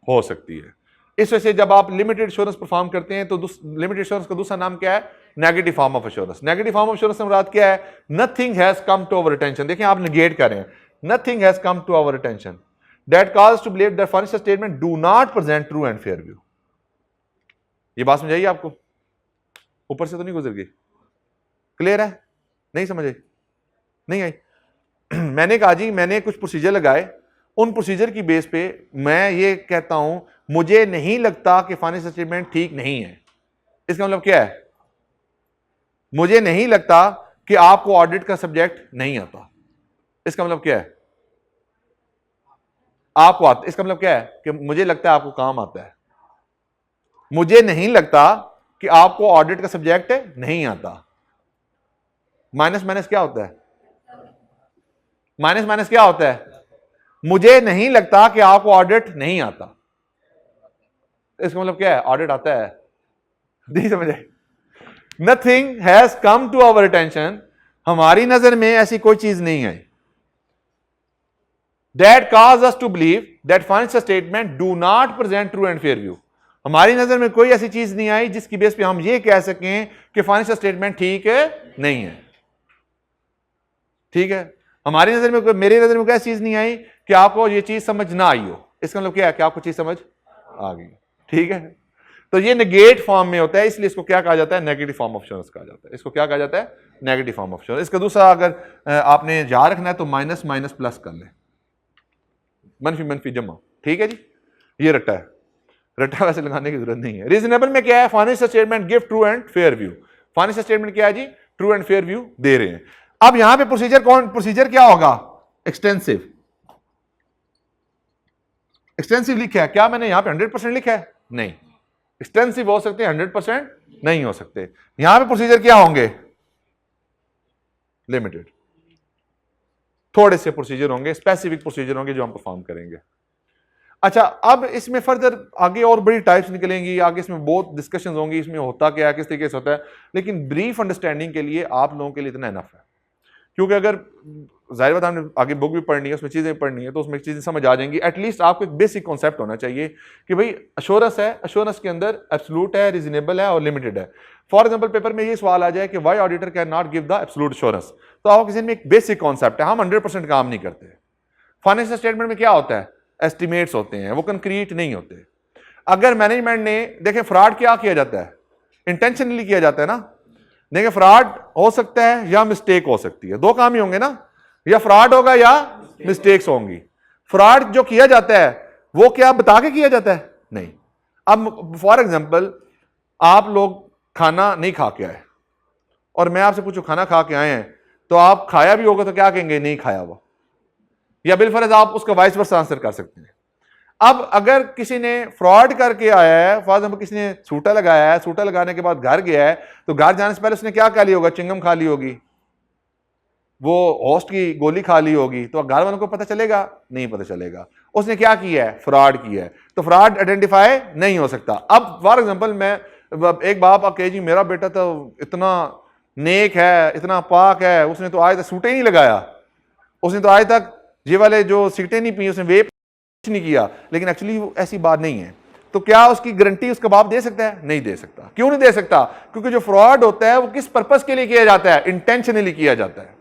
हो सकती है। इस वजह से जब आप लिमिटेड एश्योरेंस परफॉर्म करते हैं तो लिमिटेड एश्योरेंस का दूसरा नाम क्या है? Negative form of assurance. Negative form of assurance से मुराद क्या है? Nothing has come to our attention. देखिए आप नेगेट कर रहे हैं, nothing has come to our attention that cause to believe that financial statement do not present true and fair view. ये बात समझ आई आपको? ऊपर से तो नहीं गुजर गई? क्लियर है? नहीं समझ आई? नहीं आई? मैंने कहा जी मैंने कुछ प्रोसीजर लगाए, उन प्रोसीजर की बेस पे मैं ये कहता हूं मुझे नहीं लगता कि फाइनेंशियल स्टेटमेंट ठीक नहीं है। इसका मतलब क्या है? मुझे नहीं लगता कि आपको ऑडिट का सब्जेक्ट नहीं आता। इसका मतलब क्या है? आपको आता। इसका मतलब क्या है? कि मुझे लगता है आपको काम आता है। मुझे नहीं लगता कि आपको ऑडिट का सब्जेक्ट नहीं आता। माइनस माइनस क्या होता है? माइनस माइनस क्या होता है? मुझे नहीं लगता कि आपको ऑडिट नहीं आता। इसका मतलब क्या है? ऑडिट आता है। नहीं समझे? Nothing has come to our attention, हमारी नजर में ऐसी कोई चीज नहीं आई that cause us to believe that financial statement do not present true and fair view। हमारी नजर में कोई ऐसी चीज नहीं आई जिसकी बेस पे हम ये कह सकें कि फाइनेंशियल स्टेटमेंट ठीक है नहीं है। ठीक है, हमारी नजर में कोई, मेरी नजर में कोई ऐसी चीज नहीं आई कि आपको ये चीज समझ ना आई हो। इसका मतलब क्या है? कि आपको चीज समझ आ गई। ठीक है, तो ये नेगेट फॉर्म में होता है, इसलिए इसको क्या कहा जाता है? नेगेटिव फॉर्म ऑफ एश्योरेंस कहा जाता है। इसको क्या कहा जाता है? Negative form of assurance. इसका दूसरा अगर आपने याद रखना है तो माइनस माइनस प्लस कर ले, मनफी मनफी जमा। ठीक है जी, ये रट्टा है, रट्टा वैसे लगाने की जरूरत नहीं है। रीजनेबल में क्या है? Financial statement give true and fair view. Financial statement क्या है जी? ट्रू एंड फेयर व्यू दे रहे हैं। अब यहां पे प्रोसीजर क्या होगा? एक्सटेंसिव। एक्सटेंसिव लिखा है, क्या मैंने यहां पे 100% लिखा है? नहीं, एक्सटेंसिव हो सकते हैं, 100% नहीं हो सकते। यहां पे प्रोसीजर क्या होंगे? लिमिटेड। थोड़े से प्रोसीजर होंगे, स्पेसिफिक प्रोसीजर होंगे जो हम परफॉर्म करेंगे। अच्छा, अब इसमें फर्दर आगे और बड़ी टाइप्स निकलेंगी, आगे इसमें बहुत डिस्कशंस होंगी, इसमें होता क्या है, किस तरीके से होता है, लेकिन ब्रीफ अंडरस्टैंडिंग के लिए आप लोगों के लिए इतना इनफ है। क्योंकि अगर जाहिर बात हमने आगे बुक भी पढ़नी है, उसमें चीजें पढ़नी है, तो उसमें चीजें समझ आ जाएंगी। एटलीस्ट आपको एक बेसिक कॉन्सेप्ट होना चाहिए कि भाई अश्योरेंस है, अश्योरेंस के अंदर एब्सोल्यूट है, रीजनेबल है और लिमिटेड है। फॉर एग्जाम्पल पेपर में ये सवाल आ जाए कि why auditor can not give the absolute assurance, तो आपके किसी में एक बेसिक कॉन्सेप्ट है, हम 100% काम नहीं करते। फाइनेंशियल स्टेटमेंट में क्या होता है? एस्टिमेट्स होते हैं, वो कंक्रीट नहीं होते। अगर मैनेजमेंट ने, देखें फ्रॉड क्या किया जाता है? इंटेंशनली किया जाता है ना। देखिए फ्रॉड हो सकता है या मिस्टेक हो सकती है, दो काम ही होंगे ना, या फ्रॉड होगा या मिस्टेक्स होंगी। फ्रॉड जो किया जाता है वो क्या बता के किया जाता है? नहीं। अब फॉर एग्जांपल आप लोग खाना नहीं खा के आए और मैं आपसे पूछूं खाना खा के आए हैं, तो आप खाया भी होगा तो क्या कहेंगे? नहीं खाया हुआ, या बिलफर्ज आप उसका वाइस वर्सा आंसर कर सकते हैं। अब अगर किसी ने फ्रॉड करके आया है, फॉर एग्जाम्पल किसी ने सूटा लगाया है, सूटा लगाने के बाद घर गया है, तो घर जाने से पहले उसने क्या खा ली होगा? चिंगम खा ली होगी, वो होस्ट की गोली खा ली होगी, तो घर वालों को पता चलेगा? नहीं पता चलेगा। उसने क्या किया है? फ्रॉड किया है, तो फ्रॉड आइडेंटिफाई नहीं हो सकता। अब फॉर एग्जाम्पल मैं एक बाप कहे जी मेरा बेटा तो इतना नेक है, इतना पाक है, उसने तो आज तक सूटे ही नहीं लगाया, उसने तो आज तक ये वाले जो सिगरेटें नहीं पी, उसने वेप नहीं किया, लेकिन एक्चुअली वो ऐसी बात नहीं है। तो क्या उसकी गारंटी उसका बाप दे सकता है? नहीं दे सकता। क्यों नहीं दे सकता? क्योंकि जो फ्रॉड होता है वो किस पर्पस के लिए किया जाता है? इंटेंशनली किया जाता है,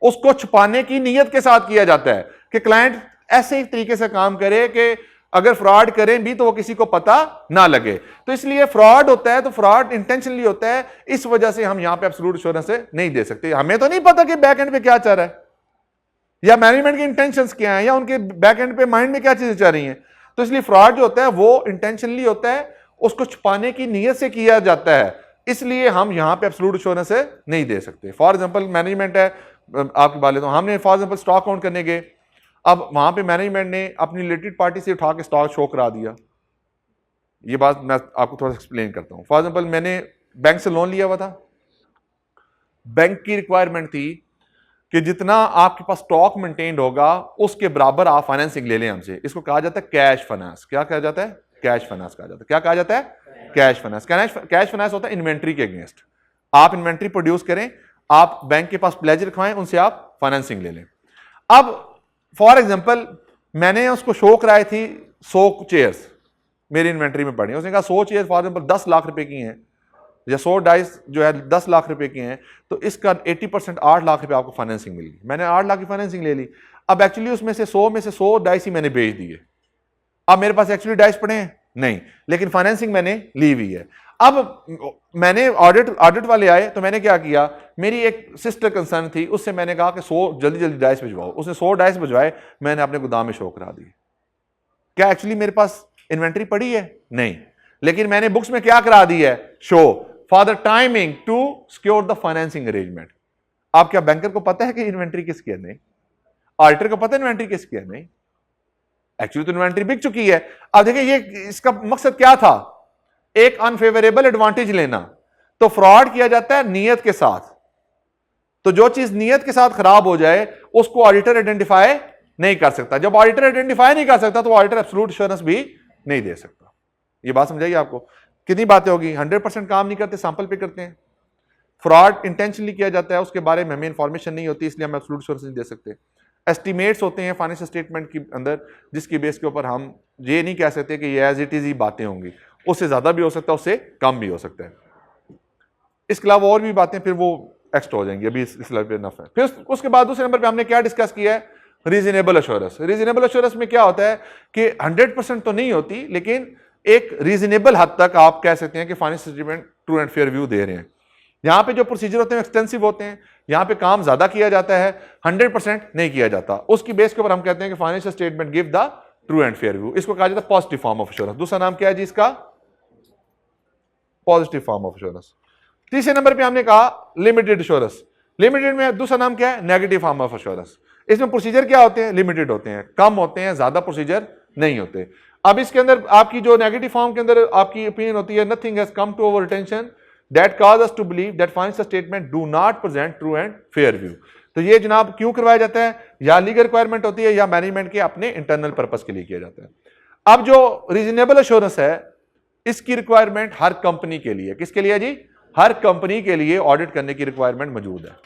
उसको छुपाने की नीयत के साथ किया जाता है कि क्लाइंट ऐसे ही तरीके से काम करे कि अगर फ्रॉड करें भी तो वो किसी को पता ना लगे। तो इसलिए फ्रॉड होता है, तो फ्रॉड इंटेंशनली होता है, इस वजह से हम यहां पे एब्सोल्यूट एश्योरेंस नहीं दे सकते। हमें तो नहीं पता कि बैक एंड पे क्या चल रहा है, या मैनेजमेंट की इंटेंशंस क्या है, या उनके बैक एंड पे माइंड में क्या चीजें चल रही हैं। तो इसलिए फ्रॉड जो होता है वो इंटेंशनली होता है, उसको छुपाने की नीयत से किया जाता है, इसलिए हम यहां पे एब्सोल्यूट एश्योरेंस नहीं दे सकते। फॉर एग्जांपल मैनेजमेंट है, आपकी बात लेता हूं, हमने फॉर एग्जांपल स्टॉक काउंट करने गए, अब वहां पे मैनेजमेंट ने अपनी रिलेटेड पार्टी से उठा के स्टॉक शो करा दिया। ये बात मैं आपको थोड़ा सा एक्सप्लेन करता हूं। फॉर एग्जांपल मैंने बैंक से लोन लिया हुआ था, बैंक की रिक्वायरमेंट थी कि जितना आपके पास स्टॉक मेंटेन्ड होगा उसके बराबर आप फाइनेंसिंग ले लें हमसे। इसको कहा जाता है कैश फाइनेंस। क्या कहा जाता है? कैश फाइनेंस कहा जाता है। क्या कहा जाता है? Cash finance. कैश फाइनेंस होता है इन्वेंट्री के अगेंस्ट। आप इन्वेंट्री प्रोड्यूस करें, आप बैंक के पास प्लेज रखवाएं, उनसे आप फाइनेंसिंग ले लें। अब फॉर एग्जांपल मैंने उसको शो कराई थी 100 चेयर्स मेरी इन्वेंट्री में पड़ी, उसने कहा 100 चेयर फॉर एग्जांपल 10 लाख रुपए की हैं, या 100 डाइस जो है 10 लाख रुपए की हैं, तो इसका 80% 8 लाख रुपए आपको फाइनेंसिंग मिल गई। मैंने 8 लाख की फाइनेंसिंग ले ली। अब एक्चुअली उसमें से 100 डाइस ही मैंने बेच दिए। अब मेरे पास एक्चुअली डाइस पड़े हैं नहीं, लेकिन फाइनेंसिंग मैंने ली हुई है। अब मैंने ऑडिट वाले आए तो मैंने क्या किया, मेरी एक सिस्टर कंसर्न थी, उससे मैंने कहा कि 100 जल्दी जल्दी डाइस भिजवाओ। उसने 100 डाइस भिजवाए, मैंने अपने गोदाम में शो करा दिए। क्या एक्चुअली मेरे पास इन्वेंट्री पड़ी है? नहीं, लेकिन मैंने बुक्स में क्या करा दी है? Show for the timing to secure the financing arrangement. आप क्या बैंकर को पता है कि इन्वेंट्री किसकी है? नहीं। ऑडिटर को पता है इन्वेंट्री किसकी है? नहीं। एक्चुअली तो इन्वेंट्री बिक चुकी है। अब देखिए ये इसका मकसद क्या था? एक अनफेवरेबल एडवांटेज लेना। तो फ्रॉड किया जाता है नियत के साथ। तो जो चीज नियत के साथ खराब हो जाए उसको ऑडिटर आइडेंटिफाई नहीं कर सकता। जब ऑडिटर आइडेंटिफाई नहीं कर सकता तो ऑडिटर एब्सोल्यूट एश्योरेंस भी नहीं दे सकता। ये बात समझाइए आपको। कितनी बातें होगी, 100% काम नहीं करते, सैंपल पे करते हैं। फ्रॉड इंटेंशनली किया जाता है, उसके बारे में हमें इंफॉर्मेशन नहीं होती, इसलिए हम एब्सोल्यूट एश्योरेंस नहीं दे सकते। एस्टिमेट्स होते हैं फाइनेंशियल स्टेटमेंट के अंदर, जिसकी बेस के ऊपर हम ये नहीं कह सकते कि ये एज इट इज ही बातें होंगी, उससे ज्यादा भी हो सकता है, उससे कम भी हो सकता है। इसके अलावा और भी बातें फिर वो एक्स्ट्रा हो जाएंगी, अभी इस लेवल पे इनफ है। फिर उसके बाद दूसरे नंबर पे हमने क्या डिस्कस किया है, रीजनेबल एश्योरेंस। रीजनेबल एश्योरेंस में क्या होता है कि 100% तो नहीं होती, लेकिन एक रीजनेबल हद तक आप कह सकते हैं कि financial statement true and fair view दे रहे हैं। यहां पे जो प्रोसीजर होते हैं एक्सटेंसिव होते हैं, यहां पे काम ज्यादा किया जाता है, 100% नहीं किया जाता। उसकी बेस के ऊपर हम कहते हैं कि financial statement give the true and fair view. इसको कहा जाता है पॉजिटिव फॉर्म ऑफ एश्योरेंस। दूसरा नाम क्या है जी इसका, पॉजिटिव फॉर्म ऑफ एश्योरेंस। तीसरे नंबर पे हमने कहा लिमिटेड एश्योरेंस। लिमिटेड में दूसरा नाम क्या है, नेगेटिव फॉर्म ऑफ एश्योरेंस। इसमें प्रोसीजर क्या होते हैं, लिमिटेड होते हैं, कम होते हैं, ज्यादा प्रोसीजर नहीं होते। अब इसके अंदर आपकी जो नेगेटिव फॉर्म के अंदर आपकी ओपिनियन होती है, nothing has come to our attention that cause us to believe that financial statement do not present true and fair view. तो ये जनाब क्यों करवाया जाता है, या लीगल रिक्वायरमेंट होती है या मैनेजमेंट के अपने इंटरनल पर्पस के लिए किया जाता है। अब जो रीजनेबल एश्योरेंस है, इसकी रिक्वायरमेंट हर कंपनी के लिए, किसके लिए जी, हर कंपनी के लिए ऑडिट करने की रिक्वायरमेंट मौजूद है।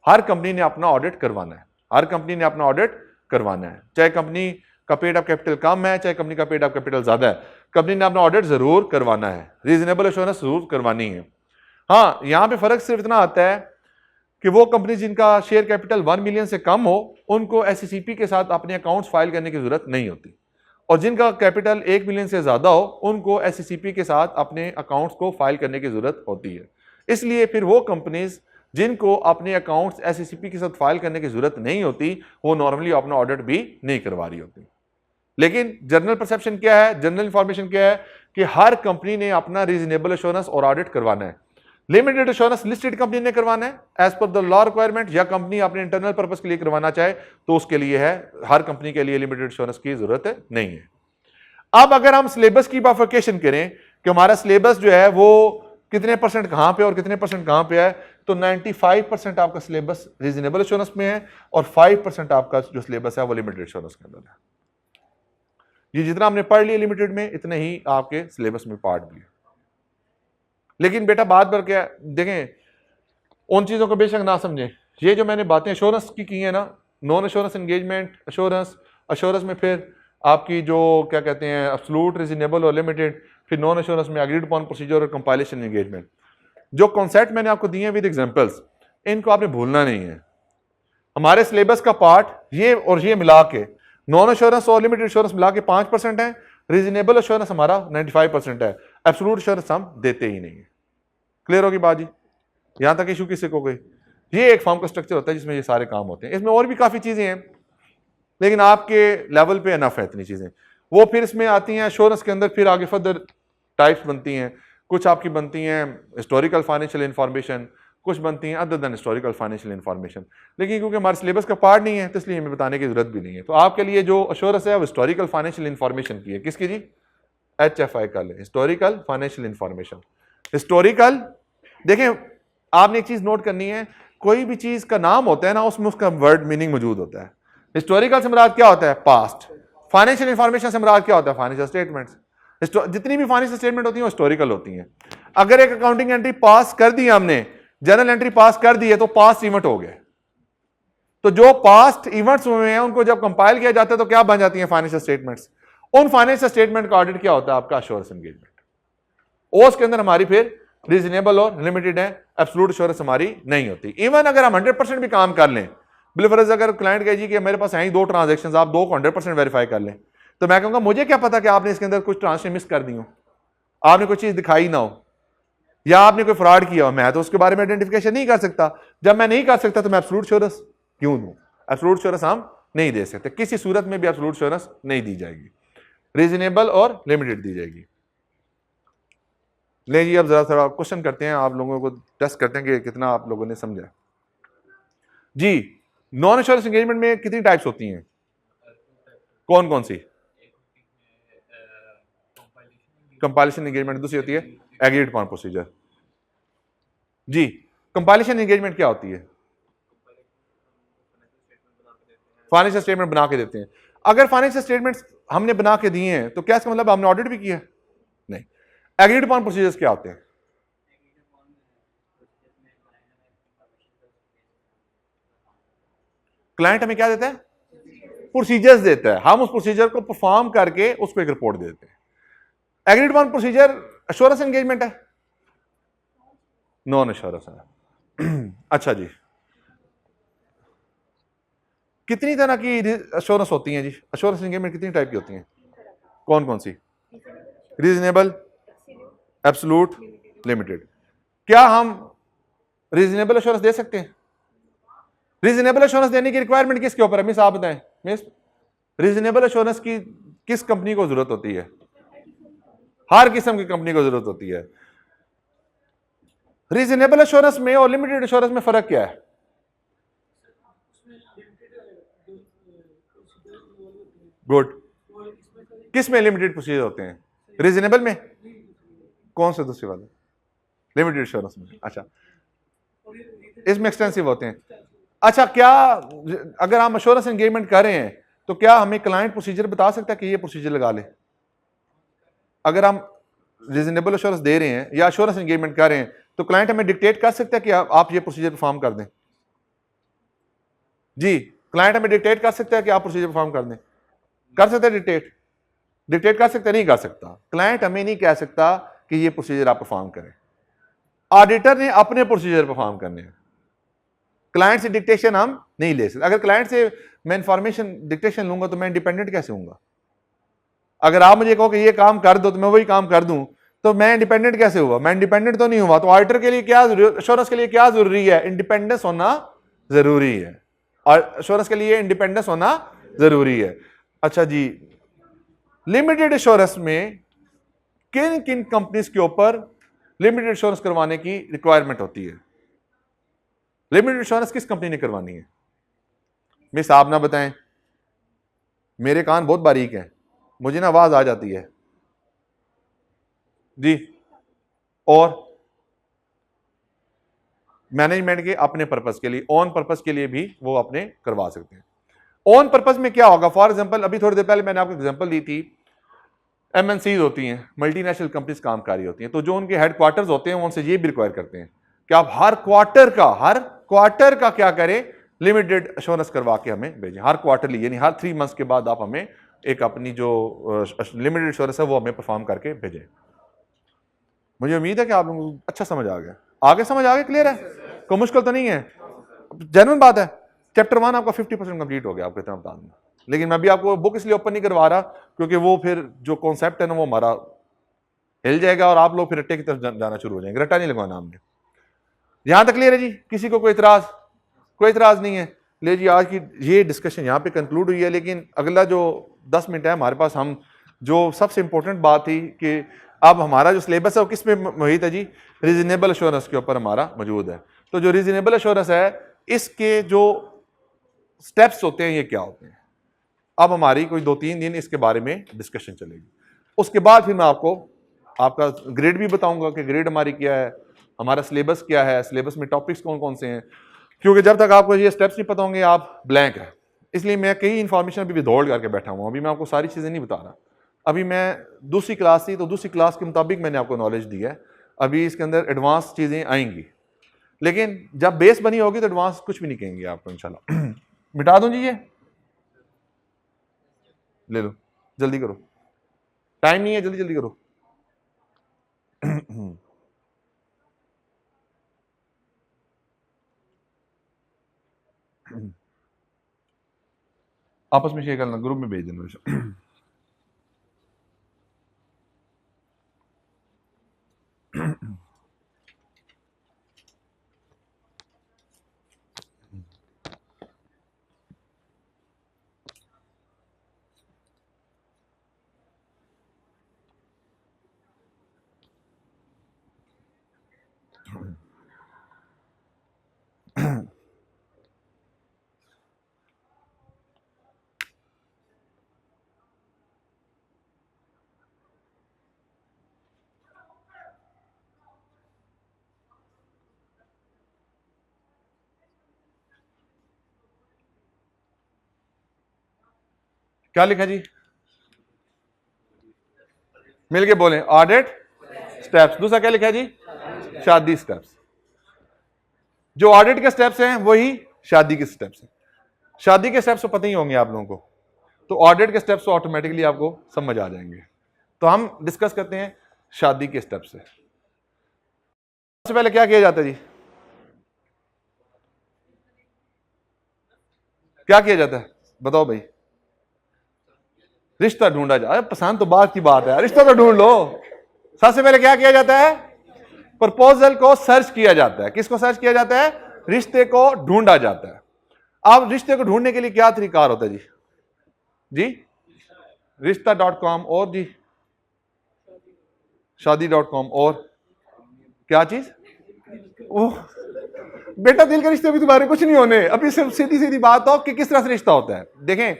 हर कंपनी ने अपना ऑडिट करवाना है, हर कंपनी ने अपना ऑडिट करवाना है, चाहे कंपनी का पेड अप कैपिटल कम है, चाहे कंपनी का पेड अप कैपिटल ज्यादा है, कंपनी ने अपना ऑडिट जरूर करवाना है, रीजनेबल एश्योरेंस जरूर करवानी है। हाँ, यहां पे फर्क सिर्फ इतना आता है कि वो कंपनी जिनका शेयर कैपिटल 1 मिलियन से कम हो, उनको एससीसीपी के साथ अपने अकाउंट्स फाइल करने की जरूरत नहीं होती, और जिनका कैपिटल 1 मिलियन से ज्यादा हो, उनको एससीसीपी के साथ अपने अकाउंट्स को फाइल करने की जरूरत होती है। इसलिए फिर वो कंपनीज जिनको अपने अकाउंट्स एससीसीपी के साथ फाइल करने की जरूरत नहीं होती, वो नॉर्मली अपना ऑडिट भी नहीं करवा रही होती। लेकिन जनरल परसेप्शन क्या है, जनरल इंफॉर्मेशन क्या है कि हर कंपनी ने अपना रीजनेबल एश्योरेंस और ऑडिट करवाना है। लिमिटेड एश्योरेंस लिस्टेड कंपनी ने करवाना है as per the law requirement, या कंपनी अपने इंटरनल पर्पस के लिए करवाना चाहे तो उसके लिए है, हर कंपनी के लिए लिमिटेड एश्योरेंस की जरूरत नहीं है। अब अगर हम सिलेबस की बाइफरकेशन करें कि हमारा सिलेबस जो है वो कितने परसेंट कहां पे और कितने परसेंट कहां पे है, तो 95% आपका सिलेबस रीजनेबल एश्योरेंस में है और 5% आपका जो सिलेबस है वो लिमिटेड एश्योरेंस के अंदर है। ये जितना हमने पढ़ लिया लिमिटेड में, इतने ही आपके सिलेबस में पार्ट भी है। लेकिन बेटा बात पर क्या देखें, उन चीजों को बेशक ना समझें। ये जो मैंने बातें एश्योरेंस की है ना, non assurance engagement assurance, assurance में फिर आपकी जो क्या कहते हैं एब्सोल्यूट, रीजनेबल और लिमिटेड, फिर नॉन एश्योरेंस में एग्रीड अपॉन प्रोसीजर और कंपाइलेशन एंगेजमेंट। जो कॉन्सेप्ट मैंने आपको दिए हैं विद एग्जांपल्स, इनको आपने भूलना नहीं है। हमारे सिलेबस का पार्ट ये और ये मिला के, नॉन एश्योरेंस और लिमिटेड एश्योरेंस मिला के 5% है, रीजनेबल एश्योरेंस हमारा 95% है, एब्सोल्यूट एश्योरेंस हम देते ही नहीं है। क्लियर होगी बात जी, यहां तक इशू किससे को गई। ये एक फॉर्म का स्ट्रक्चर होता है जिसमें ये सारे काम होते हैं। इसमें और भी काफी चीजें हैं, लेकिन आपके लेवल पे इनफ है इतनी चीजें। वो फिर इसमें आती हैं एश्योरेंस के अंदर, फिर आगे फर्दर टाइप्स बनती हैं। कुछ आपकी बनती हैं हिस्टोरिकल फाइनेंशियल इंफॉर्मेशन, कुछ बनती हैं other than historical financial information. लेकिन क्योंकि हमारे सिलेबस का पार्ट नहीं है तो इसलिए हमें बताने की जरूरत भी नहीं है। तो आपके लिए जो एश्योरेंस है वो हिस्टोरिकल फाइनेंशियल इंफॉर्मेशन की है। किसकी जी, HFI का है, हिस्टोरिकल फाइनेंशियल इंफॉर्मेशन। हिस्टोरिकल देखें, आपने एक चीज नोट करनी है, कोई भी चीज का नाम होता है ना, उसमें उसका वर्ड मीनिंग मौजूद होता है। हिस्टोरिकल से मुराद क्या होता है, पास्ट। फाइनेंशियल इंफॉर्मेशन से मुराद क्या होता है, फाइनेंशियल स्टेटमेंट्स। जितनी भी फाइनेंशियल स्टेटमेंट होती है वो हिस्टोरिकल होती हैं। अगर एक अकाउंटिंग एंट्री पास कर दी हमने, जर्नल एंट्री पास कर दी है, तो पास्ट इवेंट हो गए। तो जो पास्ट इवेंट्स हुए हैं उनको जब कंपाइल किया जाता है तो क्या बन जाती है, फाइनेंशियल स्टेटमेंट्स। उन फाइनेंशियल स्टेटमेंट का ऑडिट क्या होता है, आपका एश्योरेंस एंगेजमेंट। उसके अंदर हमारी फिर रीजनेबल और लिमिटेड है, एब्सोल्यूट एश्योरेंस हमारी नहीं होती। इवन अगर हम 100% भी काम कर लें, बिलफर्ज अगर क्लाइंट कहे जी कि मेरे पास हैं ही 2 ट्रांजेक्शन, आप 2 को 100% वेरीफाई कर लें, तो मैं कहूंगा मुझे क्या पता कि आपने इसके अंदर कुछ ट्रांजेक्शन मिस कर दी हो, आपने कोई चीज दिखाई ना हो, या आपने कोई फ्रॉड किया हो। मैं तो उसके बारे में आइडेंटिफिकेशन नहीं कर सकता। जब मैं नहीं कर सकता तो मैं एब्सोल्यूट एश्योरेंस क्यों दूं। एब्सोल्यूट एश्योरेंस हम नहीं दे सकते, किसी सूरत में भी एब्सोल्यूट एश्योरेंस नहीं दी जाएगी, रीजनेबल और लिमिटेड दी जाएगी। ले जी, अब जरा थोड़ा क्वेश्चन करते हैं, आप लोगों को टेस्ट करते हैं कि कितना आप लोगों ने समझा जी। नॉन एश्योरेंस एंगेजमेंट में कितनी टाइप्स होती हैं, कौन कौन सी। कंपाइलेशन एंगेजमेंट, दूसरी होती है एग्रीड अपॉन प्रोसीजर। जी, कंपाइलेशन एंगेजमेंट क्या होती है, फाइनेंशियल स्टेटमेंट बना के देते हैं। अगर फाइनेंशियल स्टेटमेंट्स हमने बना के दिए हैं तो क्या इसका मतलब हमने ऑडिट भी किया है? नहीं। एग्रीड अपॉन प्रोसीजर्स क्या होते हैं? क्लाइंट हमें क्या देता है? प्रोसीजर्स देता है, हम उस प्रोसीजर को परफॉर्म करके उसको एक रिपोर्ट दे देते हैं। Agreed upon procedure assurance engagement है, नॉन एश्योरेंस है। अच्छा जी, कितनी तरह की एश्योरेंस होती हैं जी? एश्योरेंस एंगेजमेंट कितनी टाइप की होती हैं? कौन कौन सी? Reasonable, absolute, limited. क्या हम रीजनेबल एश्योरेंस दे सकते हैं? रीजनेबल एश्योरेंस देने की रिक्वायरमेंट किसके ऊपर है मिस, आप बताएं मिस? रीजनेबल एश्योरेंस की किस कंपनी को जरूरत होती है? हर किस्म की कंपनी को जरूरत होती है। रीजनेबल एश्योरेंस में और लिमिटेड एश्योरेंस में फर्क क्या है? गुड। किस में लिमिटेड प्रोसीजर होते हैं? रीजनेबल में? कौन से दूसरे वाले? लिमिटेड एश्योरेंस में। अच्छा, इसमें एक्सटेंसिव होते हैं। अच्छा, क्या अगर हम एश्योरेंस एंगेजमेंट कर रहे हैं तो क्या हमें क्लाइंट प्रोसीजर बता सकता है कि ये प्रोसीजर लगा ले? अगर हम रीजनेबल एश्योरेंस दे रहे हैं या एश्योरेंस एंगेजमेंट कर रहे हैं तो क्लाइंट हमें डिक्टेट कर सकता है कि आप ये प्रोसीजर परफॉर्म कर दें? जी, क्लाइंट हमें डिक्टेट कर सकता है कि आप प्रोसीजर परफॉर्म कर दें? कर सकते हैं डिक्टेट? डिक्टेट कर सकते नहीं कर सकता। क्लाइंट हमें नहीं कह सकता कि ये प्रोसीजर आप परफॉर्म करें। ऑडिटर ने अपने प्रोसीजर परफॉर्म करने हैं, क्लाइंट से डिक्टेशन हम नहीं ले सकते। अगर क्लाइंट से मैं इंफॉर्मेशन डिक्टेशन लूंगा तो मैं इंडिपेंडेंट कैसे हूंगा? अगर आप मुझे कहो कि ये काम कर दो तो मैं वही काम कर दूं तो मैं इंडिपेंडेंट कैसे हुआ? मैं इंडिपेंडेंट तो नहीं हुआ। तो ऑडिटर के लिए क्या जरूरी, एश्योरेंस के लिए क्या जरूरी है? इंडिपेंडेंस होना जरूरी है, और एश्योरेंस के लिए इंडिपेंडेंस होना जरूरी है। अच्छा जी, लिमिटेड एश्योरेंस में किन किन कंपनीज के ऊपर लिमिटेड एश्योरेंस करवाने की रिक्वायरमेंट होती है? लिमिटेड एश्योरेंस किस कंपनी ने करवानी है? मिस आप ना बताएं, मेरे कान बहुत बारीक हैं, मुझे ना आवाज आ जाती है जी। और मैनेजमेंट के अपने पर्पस के लिए, ऑन पर्पस के लिए भी वो अपने करवा सकते हैं। ऑन पर्पस में क्या होगा? फॉर एग्जांपल अभी थोड़ी देर पहले मैंने आपको एग्जांपल दी थी, एमएनसीज होती हैं, मल्टीनेशनल कंपनीज कामकारी होती हैं, तो जो उनके हेडक्वार्टर्स होते हैं वो उनसे ये भी रिक्वायर करते हैं कि आप हर क्वार्टर का क्या करें? लिमिटेड एश्योरेंस करवा के हमें भेजें हर क्वार्टरली, यानी हर 3 मंथ्स के बाद आप हमें एक अपनी जो लिमिटेड एश्योरेंस है वो हमें परफॉर्म करके भेजें। मुझे उम्मीद है कि आप लोगों को अच्छा समझ आ गया, आगे समझ आ गया, क्लियर है, कोई मुश्किल तो नहीं है, जेन्युइन बात है। चैप्टर 1 आपका 50% कंप्लीट हो गया, आपको इतना बता दूं। लेकिन मैं भी आपको बुक इसलिए ओपन नहीं करवा रहा क्योंकि वो फिर जो कॉन्सेप्ट है ना वो हमारा हिल जाएगा और आप लोग फिर रट्टे की तरफ जाना शुरू हो जाएंगे। रट्टा नहीं लगवाना हमने। यहां तक क्लियर है जी? किसी को कोई इतराज? कोई इतराज नहीं है। ले जी, आज की ये डिस्कशन यहाँ पे कंक्लूड हुई है, लेकिन अगला जो 10 मिनट है हमारे पास, हम जो सबसे इंपॉर्टेंट बात थी कि अब हमारा जो सिलेबस है वो किस में मोहित है जी? रीजनेबल एश्योरेंस के ऊपर हमारा मौजूद है। तो जो रीजनेबल एश्योरेंस है इसके जो स्टेप्स होते हैं ये क्या होते हैं, अब हमारी कोई 2-3 दिन इसके बारे में डिस्कशन चलेगी। उसके बाद फिर मैं आपको आपका ग्रेड भी बताऊंगा कि ग्रेड हमारी क्या है, हमारा सिलेबस क्या है, सिलेबस में टॉपिक्स कौन कौन से हैं, क्योंकि जब तक आपको ये स्टेप्स नहीं पता होंगे आप ब्लैंक है। इसलिए मैं कई इंफॉर्मेशन अभी विदहोल्ड करके बैठा हूँ, अभी मैं आपको सारी चीज़ें नहीं बता रहा। अभी मैं दूसरी क्लास थी तो दूसरी क्लास के मुताबिक मैंने आपको नॉलेज दी है, अभी इसके अंदर एडवांस चीज़ें आएंगी, लेकिन जब बेस बनी होगी तो एडवांस कुछ भी नहीं कहेंगे आपको इंशाल्लाह। मिटा दूं जी, ये ले लो, जल्दी करो, टाइम नहीं है, जल्दी जल्दी करो। आपस में शेयर करना, ग्रुप में भेज देना। क्या लिखा जी, मिलके बोलें, ऑडिट स्टेप्स। दूसरा क्या लिखा है जी, शादी स्टेप्स। जो ऑडिट के स्टेप्स हैं वही शादी के स्टेप्स हैं। शादी के स्टेप्स तो पता ही होंगे आप लोगों को, तो ऑडिट के स्टेप्स तो ऑटोमेटिकली आपको समझ आ जाएंगे। तो हम डिस्कस करते हैं शादी के स्टेप्स से। सबसे पहले क्या किया जाता है जी, क्या किया जाता है बताओ भाई, रिश्ता ढूंढा जाए। पसंद तो बात की बात है, रिश्ता तो ढूंढ लो। सबसे पहले क्या किया जाता है, प्रपोजल को सर्च किया जाता है। किसको सर्च किया जाता है, रिश्ते को ढूंढा जाता है। अब रिश्ते को ढूंढने के लिए क्या तरीका होता है जी, जी रिश्ता.com और जी शादी.com और क्या चीज, ओह बेटा दिल के रिश्ते भी तुम्हारे कुछ नहीं होने। अभी सिर्फ सीधी सीधी बात हो कि किस तरह से रिश्ता होता है। देखें,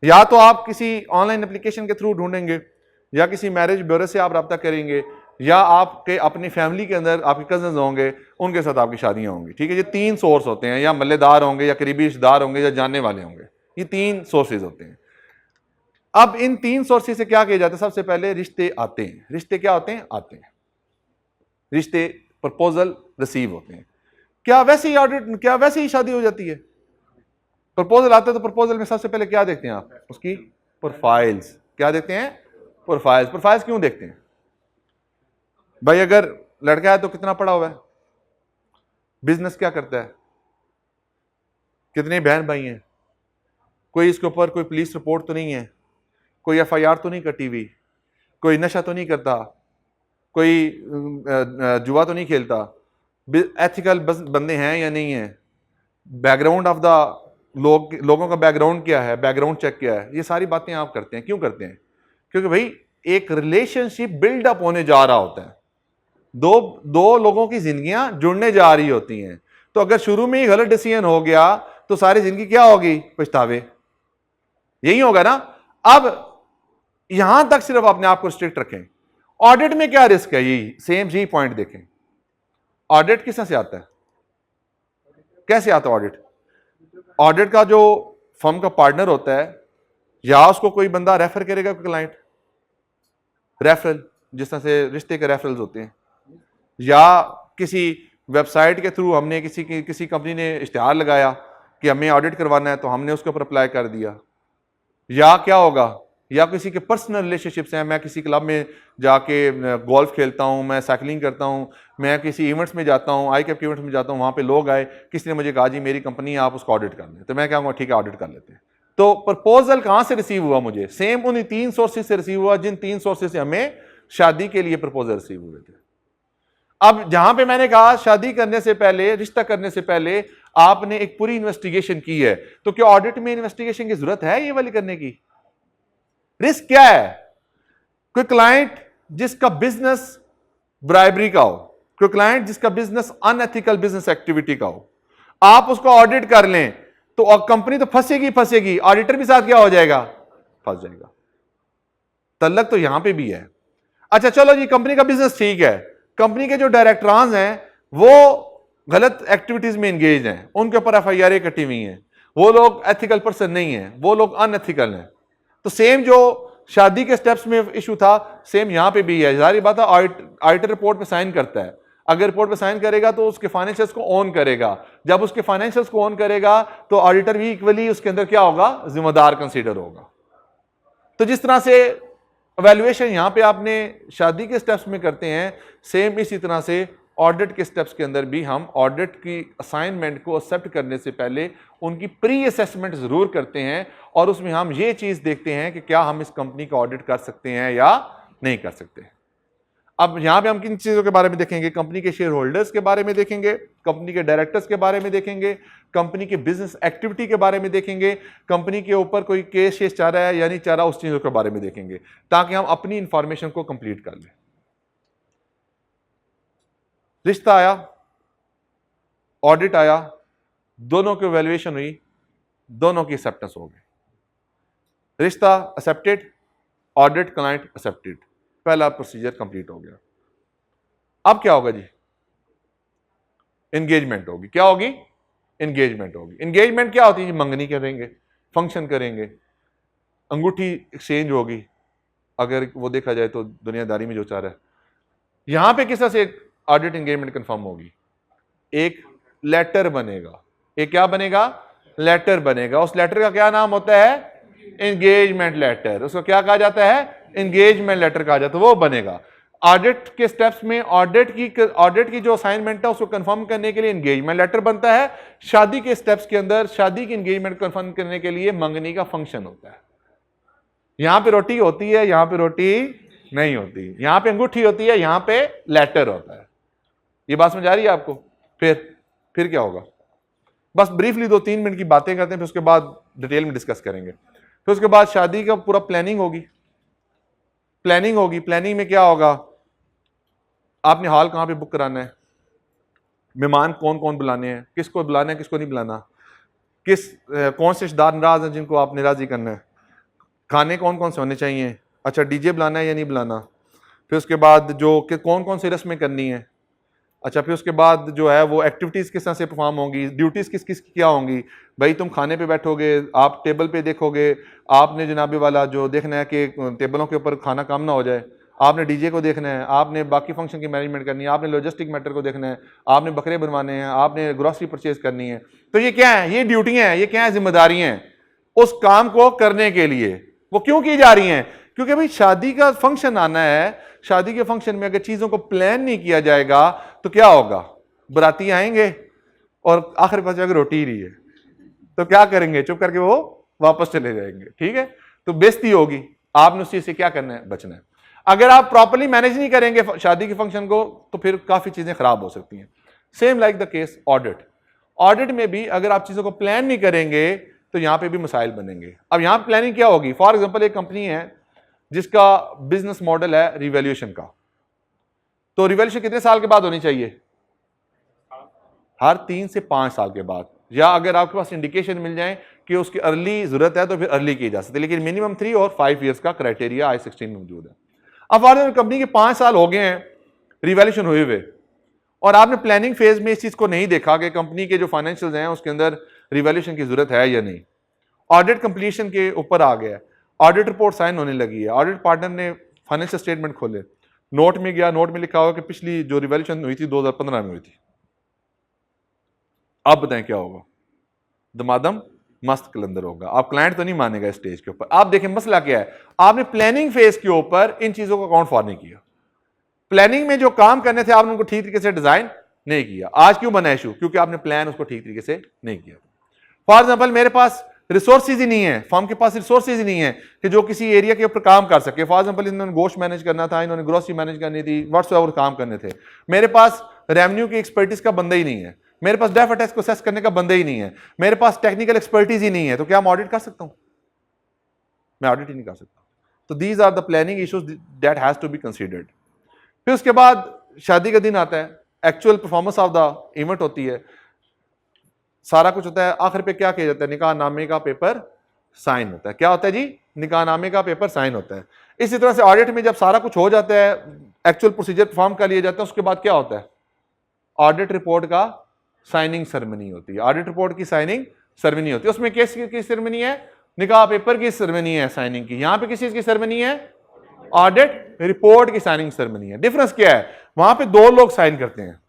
या तो आप किसी ऑनलाइन एप्लीकेशन के थ्रू ढूंढेंगे, या किसी मैरिज ब्यूरो से आप रब्ता करेंगे, या आपके अपनी फैमिली के अंदर आपके कजन्स होंगे, उनके साथ आपकी शादियां होंगी। ठीक है, ये तीन सोर्स होते हैं, या मल्लेदार होंगे, या करीबी रिश्तेदार होंगे, या जानने वाले होंगे। ये तीन सोर्सेज होते हैं। अब इन तीन सोर्सेज से क्या किया जाता है, सबसे पहले रिश्ते आते हैं। रिश्ते क्या होते हैं, आते हैं रिश्ते, प्रपोजल रिसीव होते हैं। क्या वैसे ही ऑडिट, क्या वैसे ही शादी हो जाती है? प्रपोजल आता है तो प्रपोजल में सबसे पहले क्या देखते हैं आप, उसकी प्रोफाइल्स। क्या देखते हैं, प्रोफाइल्स। प्रोफाइल्स क्यों देखते हैं भाई? अगर लड़का है तो कितना पढ़ा हुआ है, बिजनेस क्या करता है, कितने बहन भाई हैं, कोई इसके ऊपर कोई पुलिस रिपोर्ट तो नहीं है, कोई FIR तो नहीं कटी हुई, कोई नशा तो नहीं करता, कोई जुआ तो नहीं खेलता, एथिकल बंदे हैं या नहीं है, बैकग्राउंड ऑफ द लोगों का बैकग्राउंड क्या है, बैकग्राउंड चेक क्या है। ये सारी बातें आप करते हैं। क्यों करते हैं? क्योंकि भाई एक रिलेशनशिप बिल्डअप होने जा रहा होता है, दो लोगों की जिंदगियां जुड़ने जा रही होती हैं। तो अगर शुरू में ही गलत डिसीजन हो गया तो सारी जिंदगी क्या होगी, पछतावे। यही होगा ना। अब यहां तक सिर्फ अपने आप को स्ट्रिक्ट रखें। ऑडिट में क्या रिस्क है, यही सेम जी पॉइंट देखें। ऑडिट किस तरह से आता है, कैसे आता है ऑडिट? ऑडिट का जो फर्म का पार्टनर होता है, या उसको कोई बंदा रेफर करेगा, कोई क्लाइंट रेफरल, जिस तरह से रिश्ते के रेफरल्स होते हैं, या किसी वेबसाइट के थ्रू हमने किसी कंपनी ने इश्तिहार लगाया कि हमें ऑडिट करवाना है, तो हमने उसके ऊपर अप्लाई कर दिया। या क्या होगा, या किसी के पर्सनल रिलेशनशिप्स हैं, मैं किसी क्लब में जाके गोल्फ खेलता हूं, मैं साइकिलिंग करता हूं, मैं किसी इवेंट्स में जाता हूं, ICAP के इवेंट्स में जाता हूं, वहां पे लोग आए, किसी ने मुझे कहा जी मेरी कंपनी है, आप उसको ऑडिट कर लें, तो मैं क्या कहूँगा ठीक है ऑडिट कर लेते हैं। तो प्रपोजल कहां से रिसीव हुआ मुझे? सेम उन्हीं तीन सोर्सेज से रिसीव हुआ जिन तीन सोर्सेज से हमें शादी के लिए प्रपोजल रिसीव हुए थे। अब जहां पे मैंने कहा शादी करने से पहले, रिश्ता करने से पहले आपने एक पूरी इन्वेस्टिगेशन की है, तो क्या ऑडिट में इन्वेस्टिगेशन की जरूरत है ये वाली करने की? रिस्क क्या है? कोई क्लाइंट जिसका बिजनेस ब्राइबरी का हो, कोई क्लाइंट जिसका बिजनेस अनएथिकल बिजनेस एक्टिविटी का हो, आप उसको ऑडिट कर लें तो कंपनी तो फंसेगी, ऑडिटर भी साथ क्या हो जाएगा, फंस जाएगा। तल्लक तो यहां पे भी है। अच्छा चलो जी, कंपनी का बिजनेस ठीक है, कंपनी के जो डायरेक्टरांस हैं वो गलत एक्टिविटीज में एंगेज हैं, उनके ऊपर FIR कटी हुई हैं, वो लोग एथिकल पर्सन नहीं है, वो लोग अनएथिकल हैं। तो सेम जो शादी के स्टेप्स में इशू था, सेम यहां पे भी है। जाहिर बात है ऑडिटर रिपोर्ट पे साइन करता है, अगर रिपोर्ट पे साइन करेगा तो उसके फाइनेंशियल्स को ऑन करेगा। जब उसके फाइनेंशियल्स को ऑन करेगा तो ऑडिटर भी इक्वली उसके अंदर क्या होगा, जिम्मेदार कंसीडर होगा। तो जिस तरह से एवेल्युएशन यहां पे आपने शादी के स्टेप्स में करते हैं, सेम इसी तरह से ऑडिट के स्टेप्स के अंदर भी हम ऑडिट की असाइनमेंट को एक्सेप्ट करने से पहले उनकी प्री असेसमेंट जरूर करते हैं, और उसमें हम ये चीज देखते हैं कि क्या हम इस कंपनी का ऑडिट कर सकते हैं या नहीं कर सकते। अब यहां पे हम किन चीजों के बारे में देखेंगे? कंपनी के शेयर होल्डर्स के बारे में देखेंगे, कंपनी के डायरेक्टर्स के बारे में देखेंगे, कंपनी के बिजनेस एक्टिविटी के बारे में देखेंगे, कंपनी के ऊपर कोई केस शेस चाह रहा है या नहीं चाह रहा, उस चीजों के बारे में देखेंगे, ताकि हम अपनी इंफॉर्मेशन को कंप्लीट कर लें। रिश्ता आया, ऑडिट आया, दोनों की वैल्यूएशन हुई, दोनों की एक्सेप्टेंस हो गई। रिश्ता एक्सेप्टेड, ऑडिट क्लाइंट एक्सेप्टेड, पहला प्रोसीजर कंप्लीट हो गया। अब क्या होगा जी? एंगेजमेंट होगी। क्या होगी? एंगेजमेंट होगी। एंगेजमेंट क्या होती है जी? मंगनी करेंगे, फंक्शन करेंगे, अंगूठी एक्सचेंज होगी, अगर वो देखा जाए तो दुनियादारी में जो चाह रहा है। यहां पे किस तरह से ऑडिट एंगेजमेंट कंफर्म होगी? एक लेटर बनेगा। एक क्या बनेगा? लेटर बनेगा। उस लेटर का क्या नाम होता है? Engagement letter. उसको क्या कहा जाता है? एंगेजमेंट लेटर कहा जाता है। वो बनेगा। ऑडिट के स्टेप्स में ऑडिट की जो असाइनमेंट है उसको कंफर्म करने के लिए एंगेजमेंट लेटर बनता है। शादी के स्टेप्स के अंदर शादी की एंगेजमेंट कंफर्म करने के लिए मंगनी का फंक्शन होता है। यहां पे रोटी होती है, यहां पे रोटी नहीं होती। यहां पे अंगूठी होती है, यहां पे लेटर होता है। ये बात समझ आ रही है आपको? फिर क्या होगा? बस ब्रीफली 2-3 मिनट की बातें करते हैं, फिर उसके बाद डिटेल में डिस्कस करेंगे। फिर उसके बाद शादी का पूरा प्लानिंग होगी। प्लानिंग में क्या होगा? आपने हॉल कहां पे बुक कराना है, मेहमान कौन कौन बुलाने हैं, किसको बुलाना है किसको नहीं बुलाना, कौन से रिश्तेदार नाराज हैं जिनको आपने राजी करना है, खाने कौन कौन से होने चाहिए, अच्छा डीजे बुलाना है या नहीं बुलाना, फिर उसके बाद जो कौन कौन सी रस्में करनी है, अच्छा फिर उसके बाद जो है वो एक्टिविटीज़ किस तरह से परफॉर्म होंगी, ड्यूटीज़ किस किस की क्या होंगी। भाई तुम खाने पे बैठोगे, आप टेबल पे देखोगे, आपने जनाबे वाला जो देखना है कि टेबलों के ऊपर खाना कम ना हो जाए, आपने डीजे को देखना है, आपने बाकी फंक्शन की मैनेजमेंट करनी है, आपने लॉजिस्टिक मैटर को देखना है, आपने बकरे बनवाने हैं, आपने ग्रॉसरी परचेज करनी है। तो ये क्या है? ये ड्यूटियाँ हैं, ये क्या है? जिम्मेदारियाँ हैं उस काम को करने के लिए। वो क्यों की जा रही हैं? क्योंकि भाई शादी का फंक्शन आना है। शादी के फंक्शन में अगर चीजों को प्लान नहीं किया जाएगा तो क्या होगा? बाराती आएंगे और आखिर पास जाकर रोटी ही नहीं है तो क्या करेंगे? चुप करके वो वापस चले जाएंगे। ठीक है, तो बेइज्जती होगी। आपने उस चीज से क्या करना है? बचना है। अगर आप प्रॉपर्ली मैनेज नहीं करेंगे शादी के फंक्शन को तो फिर काफी चीजें खराब हो सकती हैं। Same like the case audit में भी अगर आप चीजों को प्लान नहीं करेंगे तो यहां पे भी मसाइल बनेंगे। अब यहां प्लानिंग क्या होगी? फॉर एग्जांपल एक कंपनी है जिसका बिजनेस मॉडल है रिवैल्यूएशन का, तो रिवैल्यूएशन कितने साल के बाद होनी चाहिए? हर 3 से 5 साल के बाद, या अगर आपके पास इंडिकेशन मिल जाए कि उसकी अर्ली जरूरत है तो फिर अर्ली की जा सकती है, लेकिन मिनिमम 3 और 5 ईयर्स का क्राइटेरिया I-16 में मौजूद है। अब फॉर कंपनी के 5 साल हो गए हैं रिवैल्यूएशन हुए हुए और आपने प्लानिंग फेज में इस चीज को नहीं देखा कि कंपनी के जो फाइनेंशियल्स हैं उसके अंदर रिवैल्यूएशन की जरूरत है या नहीं। ऑडिट कंप्लीशन के ऊपर आ गया, ऑडिट रिपोर्ट साइन होने लगी है, ऑडिट पार्टनर ने फाइनेंशियल स्टेटमेंट खोले, नोट में गया, नोट में लिखा हुआ कि पिछली जो रिवैल्यूएशन हुई थी 2015 में हुई थी। अब बताएं क्या होगा? दमादम मस्त कलंदर होगा। आप क्लाइंट तो नहीं मानेगा स्टेज के ऊपर। आप देखें मसला क्या है, आपने प्लानिंग फेज के ऊपर इन चीजों को अकाउंट फॉर नहीं किया। प्लानिंग में जो काम करने थे आपने उनको ठीक तरीके से डिजाइन नहीं किया। आज क्यों बना इशू? क्योंकि आपने प्लान उसको ठीक तरीके से नहीं किया। फॉर एग्जाम्पल मेरे पास रिसोर्सेज ही नहीं है, फर्म के पास रिसोर्सेज ही नहीं है कि जो किसी एरिया के ऊपर काम कर सके। फॉर एग्जाम्पल इन्होंने गोश्त मैनेज करना था, इन्होंने ग्रोसरी मैनेज करनी थी, व्हाट्सएवर काम करने थे। मेरे पास रेवेन्यू की एक्सपर्टीज का बंदा ही नहीं है, मेरे पास डेफ टैक्स को सेस करने का बंदा ही नहीं है, मेरे पास टेक्निकल एक्सपर्टीज ही नहीं है, तो क्या मैं ऑडिट कर सकता हूं? मैं ऑडिट ही नहीं कर सकता। तो these are the planning issues that has to be considered. फिर उसके बाद शादी का दिन आता है, actual performance of the event होती है, सारा कुछ होता है। आखिर पे क्या किया जाता है? निकाह नामे का पेपर साइन होता है। क्या होता है जी? निकाह नामे का पेपर साइन होता है। इसी तरह से ऑडिट में जब सारा कुछ हो जाता है, एक्चुअल प्रोसीजर परफॉर्म कर लिया जाता है, उसके बाद क्या होता है? ऑडिट रिपोर्ट का साइनिंग सेरेमनी होती है। ऑडिट रिपोर्ट की साइनिंग सेरेमनी होती है। उसमें किस की सेरेमनी है? निकाह पेपर की सेरेमनी है साइनिंग की। यहां पे किस चीज की सेरेमनी है? ऑडिट रिपोर्ट की साइनिंग सेरेमनी है। डिफरेंस क्या है? वहां पे 2 लोग साइन करते हैं,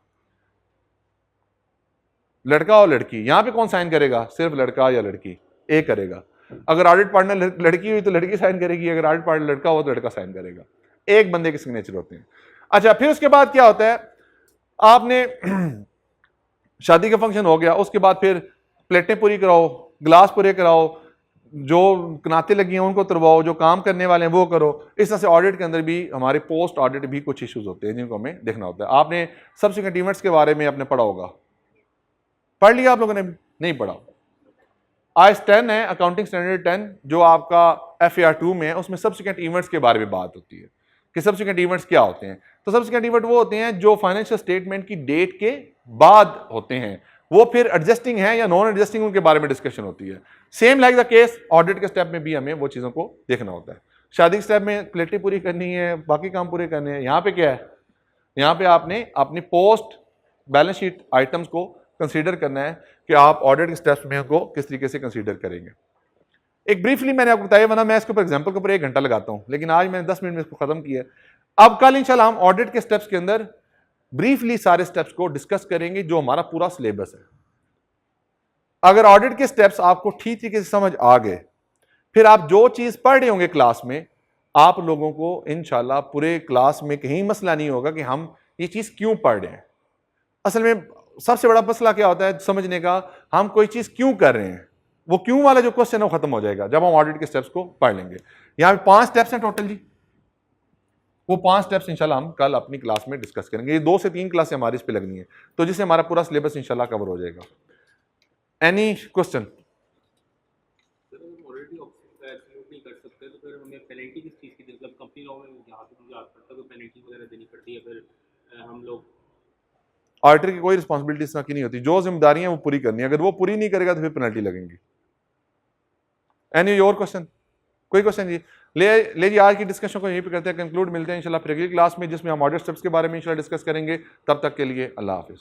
लड़का और लड़की। यहां पे कौन साइन करेगा? सिर्फ लड़का या लड़की एक करेगा। अगर ऑडिट पार्टनर लड़की हुई तो लड़की साइन करेगी, अगर ऑडिट पार्टनर लड़का हो तो लड़का साइन करेगा। एक बंदे के सिग्नेचर होते हैं। अच्छा, फिर उसके बाद क्या होता है? आपने शादी का फंक्शन हो गया, उसके बाद फिर प्लेटें पूरी कराओ, गिलास पूरे कराओ, जो कनाते लगी हैं उनको उतरवाओ, जो काम करने वाले हैं वो करो। इस तरह से ऑडिट के अंदर भी हमारे पोस्ट ऑडिट भी कुछ इश्यूज होते हैं जिनको हमें देखना होता है। आपने सब्सिक्वेंट इवेंट्स के बारे में आपने पढ़ा होगा, पढ़ लिया आप लोगों ने? नहीं पढ़ा। IAS 10 है, अकाउंटिंग स्टैंडर्ड 10, जो आपका FAR 2 में है, उसमें सब्सिक्वेंट इवेंट्स के बारे में बात होती है कि सब्सिक्वेंट इवेंट्स क्या होते हैं। तो सब्सिक्वेंट इवेंट वो होते हैं जो फाइनेंशियल स्टेटमेंट की डेट के बाद होते हैं, वो फिर एडजस्टिंग है या नॉन एडजस्टिंग, उनके बारे में डिस्कशन होती है। Same like the case audit के स्टेप में भी हमें वो चीज़ों को देखना होता है। शादी के स्टेप में प्लेटें पूरी करनी है, बाकी काम पूरे करने हैं। यहाँ पे क्या है? यहाँ पे आपने अपनी पोस्ट बैलेंस शीट आइटम्स को कंसीडर करना है कि आप ऑडिट के स्टेप्स में उनको किस तरीके से कंसीडर करेंगे। एक ब्रीफली मैंने आपको बताया, वरना मैं इसके ऊपर एग्जांपल के ऊपर 1 घंटा लगाता हूं, लेकिन आज मैंने 10 मिनट में इसको खत्म किया। अब कल इंशाल्लाह हम ऑडिट के स्टेप्स के अंदर ब्रीफली सारे स्टेप्स को डिस्कस करेंगे, जो हमारा पूरा सिलेबस है। अगर ऑडिट के स्टेप्स आपको ठीक तरीके से समझ आ गए, फिर आप जो चीज पढ़ रहे होंगे क्लास में, आप लोगों को इंशाल्लाह पूरे क्लास में कहीं मसला नहीं होगा कि हम ये चीज क्यों पढ़ रहे हैं। असल में सबसे बड़ा मसला क्या होता है समझने का, हम कोई चीज क्यों कर रहे हैं, वो क्यों वाला जो क्वेश्चन है वो खत्म हो जाएगा जब हम ऑडिट के स्टेप्स को पढ़ लेंगे। यहां पे 5 स्टेप्स हैं टोटल जी, वो 5 स्टेप्स इंशाल्लाह हम कल अपनी क्लास में डिस्कस करेंगे। ये 2 से 3 क्लासें हमारी इस पे लगनी है, तो जिससे हमारा पूरा सिलेबस इंशाल्लाह कवर हो जाएगा। Any question? नहीं कर सकते तो फिर हमें पेनल्टी किस चीज़ की, मतलब कंपनी लॉ में जहाँ तक मुझे याद पड़ता है कोई पेनल्टी वगैरह देनी पड़ती है, फिर हम लोग ऑडिटर की कोई रिस्पॉन्सिबिलिटी इसमें की नहीं होती, जो जिम्मेदारियां वो पूरी करनी है, अगर वो पूरी नहीं करेगा तो फिर पेनल्टी लगेंगी। Any your question? कोई क्वेश्चन जी? ले जी, आज की डिस्कशन को यहीं पे करते हैं कंक्लूड। मिलते हैं इंशाल्लाह फिर अगली क्लास में, जिसमें हम ऑडिट स्टेप्स के बारे में इंशाल्लाह डिस्कस करेंगे। तब तक के लिए अल्लाह हाफिज़।